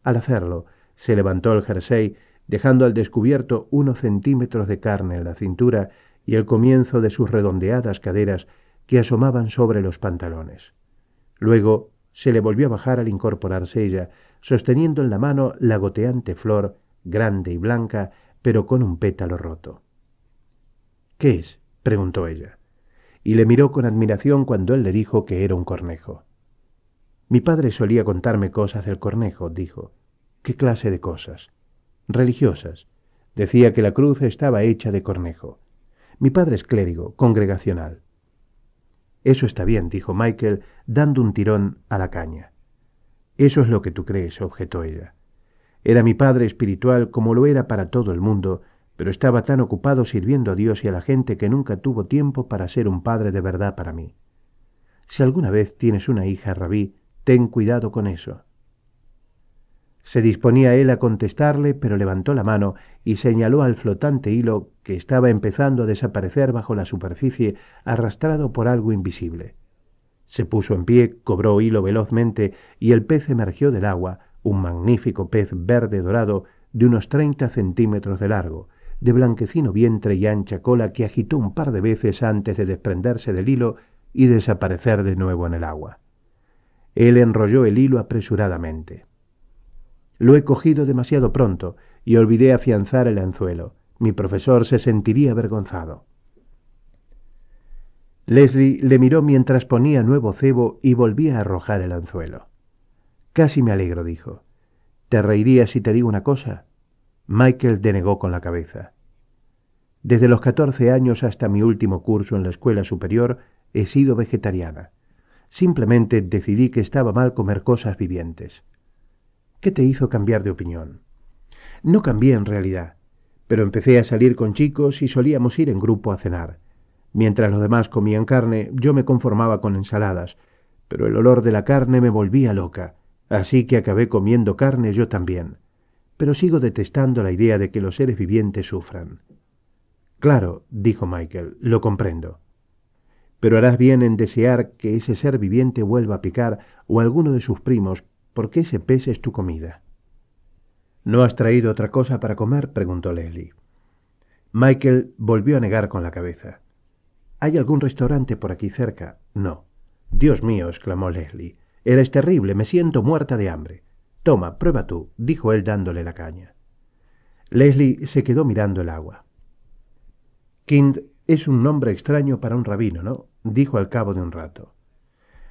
Al hacerlo, se levantó el jersey, dejando al descubierto unos centímetros de carne en la cintura y el comienzo de sus redondeadas caderas que asomaban sobre los pantalones. Luego se le volvió a bajar al incorporarse ella, sosteniendo en la mano la goteante flor, grande y blanca, pero con un pétalo roto. ¿Qué es? Preguntó ella, y le miró con admiración cuando él le dijo que era un cornejo. Mi padre solía contarme cosas del cornejo, dijo. ¿Qué clase de cosas? Religiosas. Decía que la cruz estaba hecha de cornejo. Mi padre es clérigo, congregacional. Eso está bien, dijo Michael, dando un tirón a la caña. Eso es lo que tú crees, objetó ella. Era mi padre espiritual como lo era para todo el mundo, pero estaba tan ocupado sirviendo a Dios y a la gente que nunca tuvo tiempo para ser un padre de verdad para mí. Si alguna vez tienes una hija, Rabí, ten cuidado con eso. Se disponía él a contestarle, pero levantó la mano y señaló al flotante hilo que estaba empezando a desaparecer bajo la superficie, arrastrado por algo invisible. Se puso en pie, cobró hilo velozmente y el pez emergió del agua, un magnífico pez verde dorado de unos 30 centímetros de largo, de blanquecino vientre y ancha cola que agitó un par de veces antes de desprenderse del hilo y desaparecer de nuevo en el agua. Él enrolló el hilo apresuradamente. Lo he cogido demasiado pronto y olvidé afianzar el anzuelo. Mi profesor se sentiría avergonzado. Leslie le miró mientras ponía nuevo cebo y volvía a arrojar el anzuelo. Casi me alegro, dijo. ¿Te reirías si te digo una cosa? Michael denegó con la cabeza. Desde los 14 años hasta mi último curso en la escuela superior he sido vegetariana. Simplemente decidí que estaba mal comer cosas vivientes. ¿Qué te hizo cambiar de opinión? No cambié en realidad, pero empecé a salir con chicos y solíamos ir en grupo a cenar. Mientras los demás comían carne, yo me conformaba con ensaladas, pero el olor de la carne me volvía loca, así que acabé comiendo carne yo también. Pero sigo detestando la idea de que los seres vivientes sufran. Claro, dijo Michael, lo comprendo. Pero harás bien en desear que ese ser viviente vuelva a picar o alguno de sus primos, porque ese pez es tu comida. ¿No has traído otra cosa para comer?, preguntó Leslie. Michael volvió a negar con la cabeza. ¿Hay algún restaurante por aquí cerca? No. Dios mío, exclamó Leslie. Eres terrible, me siento muerta de hambre. Toma, prueba tú, dijo él dándole la caña. Leslie se quedó mirando el agua. Kind es un nombre extraño para un rabino, ¿no?, dijo al cabo de un rato.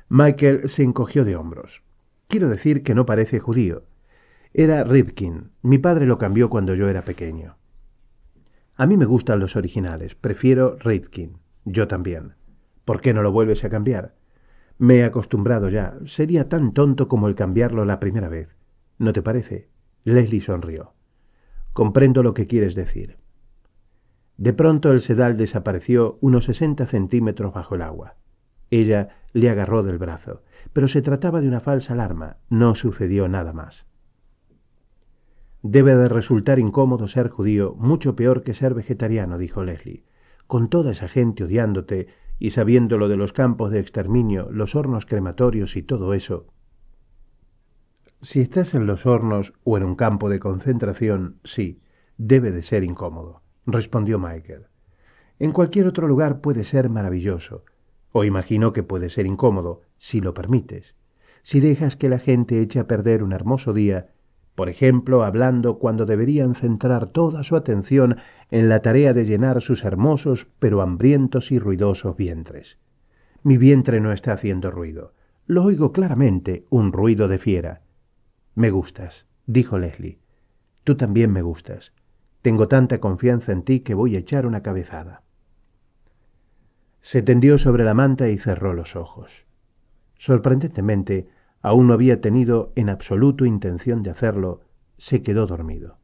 Michael se encogió de hombros. Quiero decir que no parece judío. Era Rifkin. Mi padre lo cambió cuando yo era pequeño. A mí me gustan los originales. Prefiero Rifkin. Yo también. ¿Por qué no lo vuelves a cambiar? Me he acostumbrado ya. Sería tan tonto como el cambiarlo la primera vez. ¿No te parece? Leslie sonrió. Comprendo lo que quieres decir. De pronto el sedal desapareció unos 60 centímetros bajo el agua. Ella le agarró del brazo, pero se trataba de una falsa alarma. No sucedió nada más. Debe de resultar incómodo ser judío, mucho peor que ser vegetariano, dijo Leslie. Con toda esa gente odiándote y sabiendo lo de los campos de exterminio, los hornos crematorios y todo eso. Si estás en los hornos o en un campo de concentración, sí, debe de ser incómodo, respondió Michael. En cualquier otro lugar puede ser maravilloso, o imagino que puede ser incómodo, si lo permites, si dejas que la gente eche a perder un hermoso día, por ejemplo, hablando cuando deberían centrar toda su atención en la tarea de llenar sus hermosos pero hambrientos y ruidosos vientres. Mi vientre no está haciendo ruido. Lo oigo claramente, un ruido de fiera. Me gustas, dijo Leslie. Tú también me gustas. Tengo tanta confianza en ti que voy a echar una cabezada. Se tendió sobre la manta y cerró los ojos. Sorprendentemente, aún no había tenido en absoluto intención de hacerlo, se quedó dormido.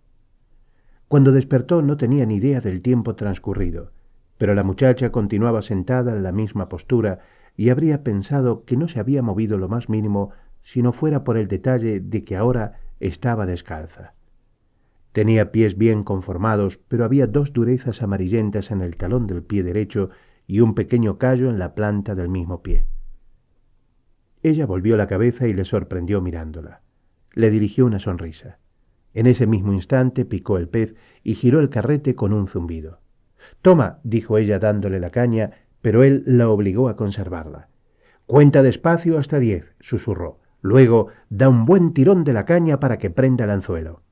Cuando despertó no tenía ni idea del tiempo transcurrido, pero la muchacha continuaba sentada en la misma postura y habría pensado que no se había movido lo más mínimo si no fuera por el detalle de que ahora estaba descalza. Tenía pies bien conformados, pero había dos durezas amarillentas en el talón del pie derecho y un pequeño callo en la planta del mismo pie. Ella volvió la cabeza y le sorprendió mirándola. Le dirigió una sonrisa. En ese mismo instante picó el pez y giró el carrete con un zumbido. «Toma», dijo ella dándole la caña, pero él la obligó a conservarla. «Cuenta despacio hasta 10», susurró. «Luego da un buen tirón de la caña para que prenda el anzuelo».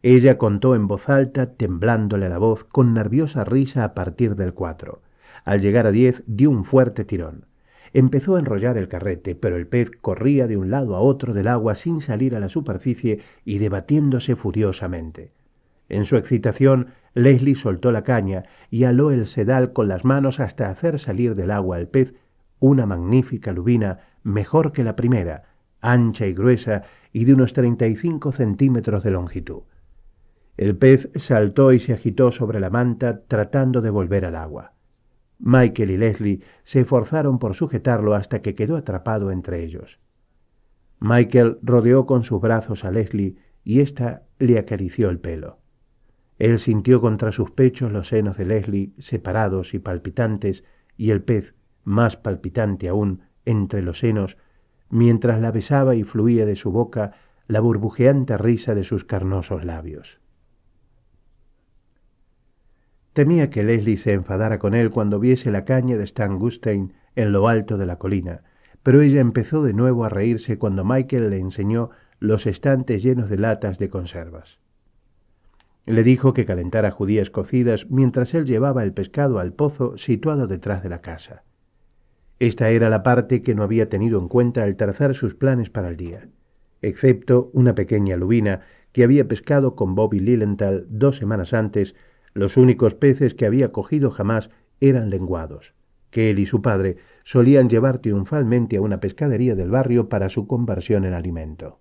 Ella contó en voz alta, temblándole la voz, con nerviosa risa a partir del 4. Al llegar a 10 dio un fuerte tirón. Empezó a enrollar el carrete, pero el pez corría de un lado a otro del agua sin salir a la superficie y debatiéndose furiosamente. En su excitación, Leslie soltó la caña y aló el sedal con las manos hasta hacer salir del agua al pez una magnífica lubina, mejor que la primera, ancha y gruesa y de unos 35 centímetros de longitud. El pez saltó y se agitó sobre la manta tratando de volver al agua. Michael y Leslie se esforzaron por sujetarlo hasta que quedó atrapado entre ellos. Michael rodeó con sus brazos a Leslie y ésta le acarició el pelo. Él sintió contra sus pechos los senos de Leslie separados y palpitantes y el pez, más palpitante aún, entre los senos, mientras la besaba y fluía de su boca la burbujeante risa de sus carnosos labios. Temía que Leslie se enfadara con él cuando viese la caña de Stan Gutstein en lo alto de la colina, pero ella empezó de nuevo a reírse cuando Michael le enseñó los estantes llenos de latas de conservas. Le dijo que calentara judías cocidas mientras él llevaba el pescado al pozo situado detrás de la casa. Esta era la parte que no había tenido en cuenta al trazar sus planes para el día, excepto una pequeña lubina que había pescado con Bobby Lilienthal 2 semanas antes. Los únicos peces que había cogido jamás eran lenguados, que él y su padre solían llevar triunfalmente a una pescadería del barrio para su conversión en alimento.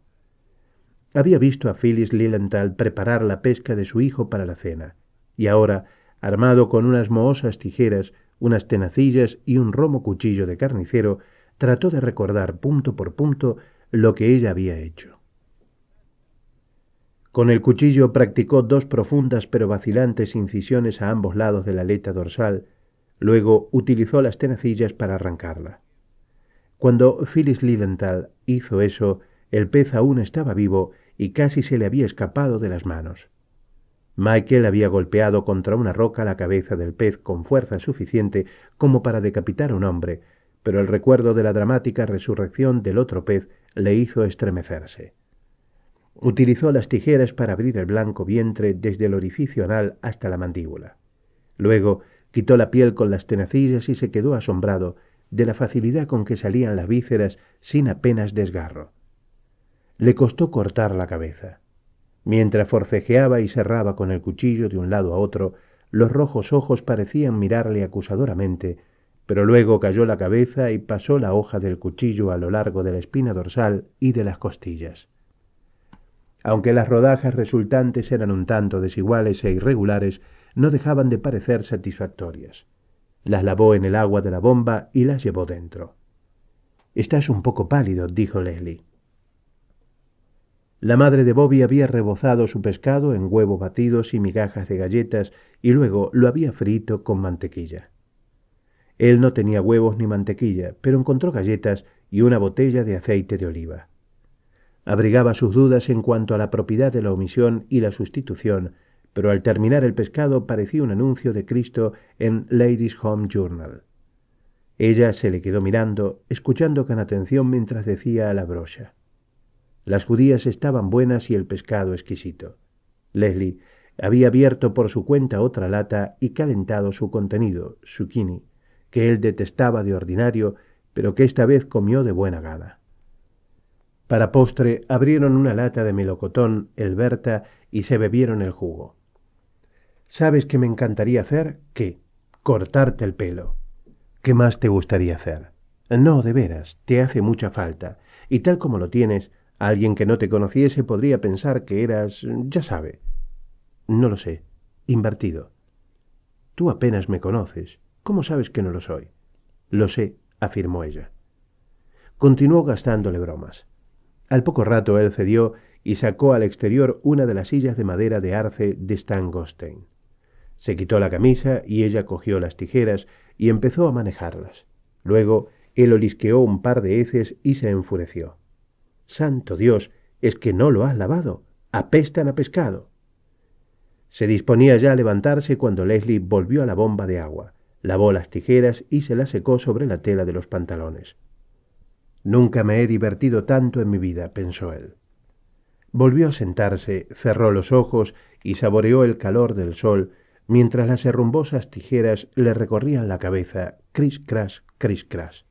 Había visto a Phyllis Lilienthal preparar la pesca de su hijo para la cena, y ahora, armado con unas mohosas tijeras, unas tenacillas y un romo cuchillo de carnicero, trató de recordar punto por punto lo que ella había hecho. Con el cuchillo practicó 2 profundas pero vacilantes incisiones a ambos lados de la aleta dorsal, luego utilizó las tenacillas para arrancarla. Cuando Phyllis Lilienthal hizo eso, el pez aún estaba vivo y casi se le había escapado de las manos. Michael había golpeado contra una roca la cabeza del pez con fuerza suficiente como para decapitar a un hombre, pero el recuerdo de la dramática resurrección del otro pez le hizo estremecerse. Utilizó las tijeras para abrir el blanco vientre desde el orificio anal hasta la mandíbula. Luego quitó la piel con las tenacillas y se quedó asombrado de la facilidad con que salían las vísceras sin apenas desgarro. Le costó cortar la cabeza. Mientras forcejeaba y cerraba con el cuchillo de un lado a otro, los rojos ojos parecían mirarle acusadoramente, pero luego cayó la cabeza y pasó la hoja del cuchillo a lo largo de la espina dorsal y de las costillas. Aunque las rodajas resultantes eran un tanto desiguales e irregulares, no dejaban de parecer satisfactorias. Las lavó en el agua de la bomba y las llevó dentro. «Estás un poco pálido», dijo Leslie. La madre de Bobby había rebozado su pescado en huevos batidos y migajas de galletas y luego lo había frito con mantequilla. Él no tenía huevos ni mantequilla, pero encontró galletas y una botella de aceite de oliva. Abrigaba sus dudas en cuanto a la propiedad de la omisión y la sustitución, pero al terminar el pescado parecía un anuncio de Cristo en Ladies' Home Journal. Ella se le quedó mirando, escuchando con atención mientras decía a la brocha: «Las judías estaban buenas y el pescado exquisito». Leslie había abierto por su cuenta otra lata y calentado su contenido, zucchini, que él detestaba de ordinario, pero que esta vez comió de buena gana. Para postre abrieron una lata de melocotón, Elberta, y se bebieron el jugo. «¿Sabes qué me encantaría hacer? ¿Qué? Cortarte el pelo». «¿Qué más te gustaría hacer?» «No, de veras, te hace mucha falta, y tal como lo tienes, alguien que no te conociese podría pensar que eras, ya sabe». «No lo sé. Invertido». «Tú apenas me conoces. ¿Cómo sabes que no lo soy?» «Lo sé», afirmó ella. Continuó gastándole bromas. Al poco rato él cedió y sacó al exterior una de las sillas de madera de arce de Stan Gostein. Se quitó la camisa y ella cogió las tijeras y empezó a manejarlas. Luego él olisqueó un par de heces y se enfureció. «¡Santo Dios! ¿Es que no lo has lavado? ¡Apestan a pescado!». Se disponía ya a levantarse cuando Leslie volvió a la bomba de agua, lavó las tijeras y se las secó sobre la tela de los pantalones. «Nunca me he divertido tanto en mi vida», pensó él. Volvió a sentarse, cerró los ojos y saboreó el calor del sol, mientras las herrumbosas tijeras le recorrían la cabeza, cris-cras, cris-cras.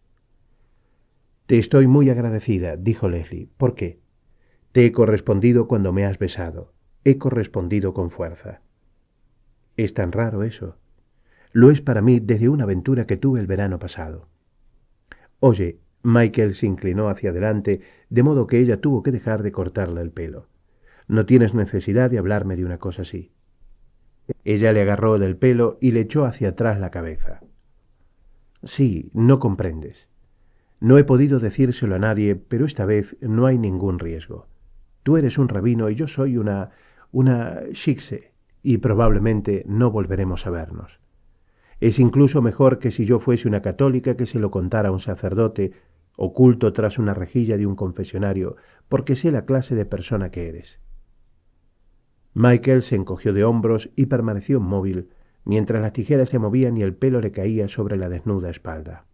«Te estoy muy agradecida», dijo Leslie. «¿Por qué?» «Te he correspondido cuando me has besado. He correspondido con fuerza». «Es tan raro eso». «Lo es para mí desde una aventura que tuve el verano pasado». «Oye», Michael se inclinó hacia adelante, de modo que ella tuvo que dejar de cortarle el pelo. «No tienes necesidad de hablarme de una cosa así». Ella le agarró del pelo y le echó hacia atrás la cabeza. «Sí, no comprendes. No he podido decírselo a nadie, pero esta vez no hay ningún riesgo. Tú eres un rabino y yo soy una shikse, y probablemente no volveremos a vernos. Es incluso mejor que si yo fuese una católica que se lo contara a un sacerdote, oculto tras una rejilla de un confesionario, porque sé la clase de persona que eres». Michael se encogió de hombros y permaneció inmóvil, mientras las tijeras se movían y el pelo le caía sobre la desnuda espalda.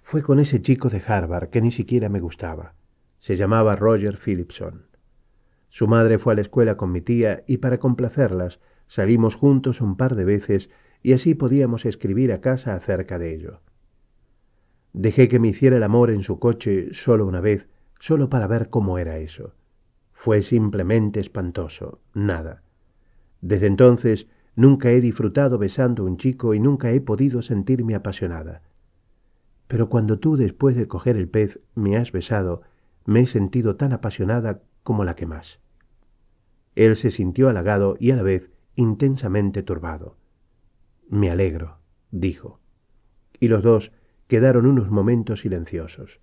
«Fue con ese chico de Harvard que ni siquiera me gustaba. Se llamaba Roger Phillipson. Su madre fue a la escuela con mi tía y para complacerlas salimos juntos un par de veces y así podíamos escribir a casa acerca de ello. Dejé que me hiciera el amor en su coche solo una vez, solo para ver cómo era eso. Fue simplemente espantoso, nada. Desde entonces nunca he disfrutado besando a un chico y nunca he podido sentirme apasionada. Pero cuando tú, después de coger el pez, me has besado, me he sentido tan apasionada como la que más. Él se sintió halagado y a la vez intensamente turbado. Me alegro, dijo. Y los dos quedaron unos momentos silenciosos.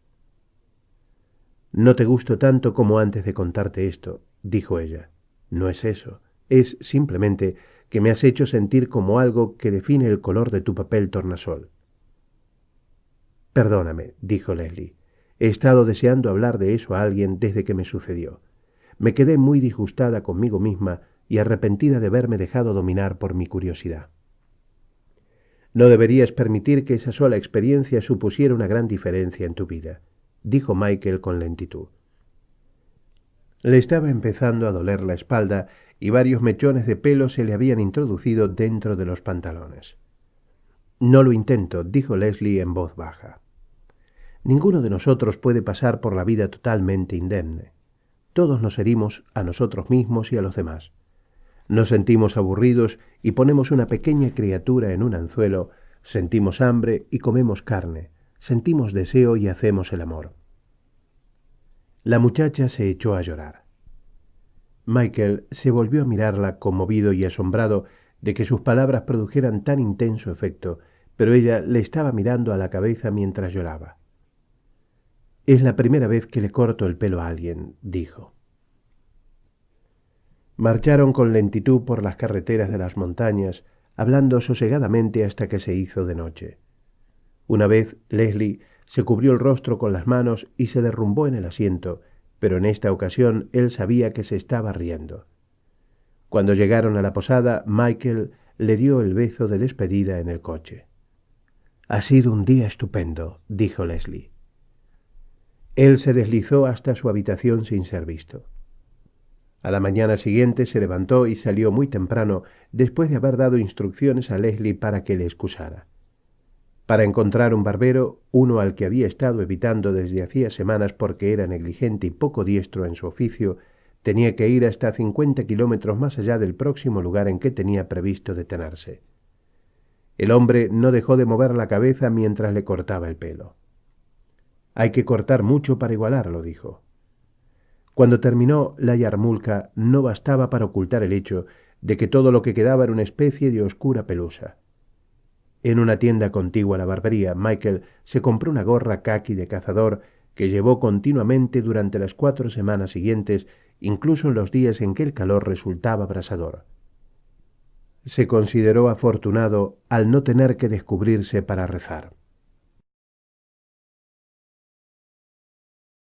No te gusto tanto como antes de contarte esto, dijo ella. No es eso, es simplemente que me has hecho sentir como algo que define el color de tu papel tornasol. Perdóname, dijo Leslie. He estado deseando hablar de eso a alguien desde que me sucedió. Me quedé muy disgustada conmigo misma y arrepentida de haberme dejado dominar por mi curiosidad. No deberías permitir que esa sola experiencia supusiera una gran diferencia en tu vida, dijo Michael con lentitud. Le estaba empezando a doler la espalda y varios mechones de pelo se le habían introducido dentro de los pantalones. No lo intento, dijo Leslie en voz baja. Ninguno de nosotros puede pasar por la vida totalmente indemne. Todos nos herimos a nosotros mismos y a los demás. Nos sentimos aburridos y ponemos una pequeña criatura en un anzuelo, sentimos hambre y comemos carne, sentimos deseo y hacemos el amor. La muchacha se echó a llorar. Michael se volvió a mirarla conmovido y asombrado de que sus palabras produjeran tan intenso efecto, pero ella le estaba mirando a la cabeza mientras lloraba. Es la primera vez que le corto el pelo a alguien, dijo. Marcharon con lentitud por las carreteras de las montañas, hablando sosegadamente hasta que se hizo de noche. Una vez Leslie se cubrió el rostro con las manos y se derrumbó en el asiento, pero en esta ocasión él sabía que se estaba riendo. Cuando llegaron a la posada, Michael le dio el beso de despedida en el coche. Ha sido un día estupendo, dijo Leslie. Él se deslizó hasta su habitación sin ser visto. A la mañana siguiente se levantó y salió muy temprano, después de haber dado instrucciones a Leslie para que le excusara. Para encontrar un barbero, uno al que había estado evitando desde hacía semanas porque era negligente y poco diestro en su oficio, tenía que ir hasta 50 kilómetros más allá del próximo lugar en que tenía previsto detenerse. El hombre no dejó de mover la cabeza mientras le cortaba el pelo. Hay que cortar mucho para igualarlo, dijo. Cuando terminó, la yarmulka no bastaba para ocultar el hecho de que todo lo que quedaba era una especie de oscura pelusa. En una tienda contigua a la barbería, Michael se compró una gorra caqui de cazador que llevó continuamente durante las 4 semanas siguientes, incluso en los días en que el calor resultaba abrasador. Se consideró afortunado al no tener que descubrirse para rezar.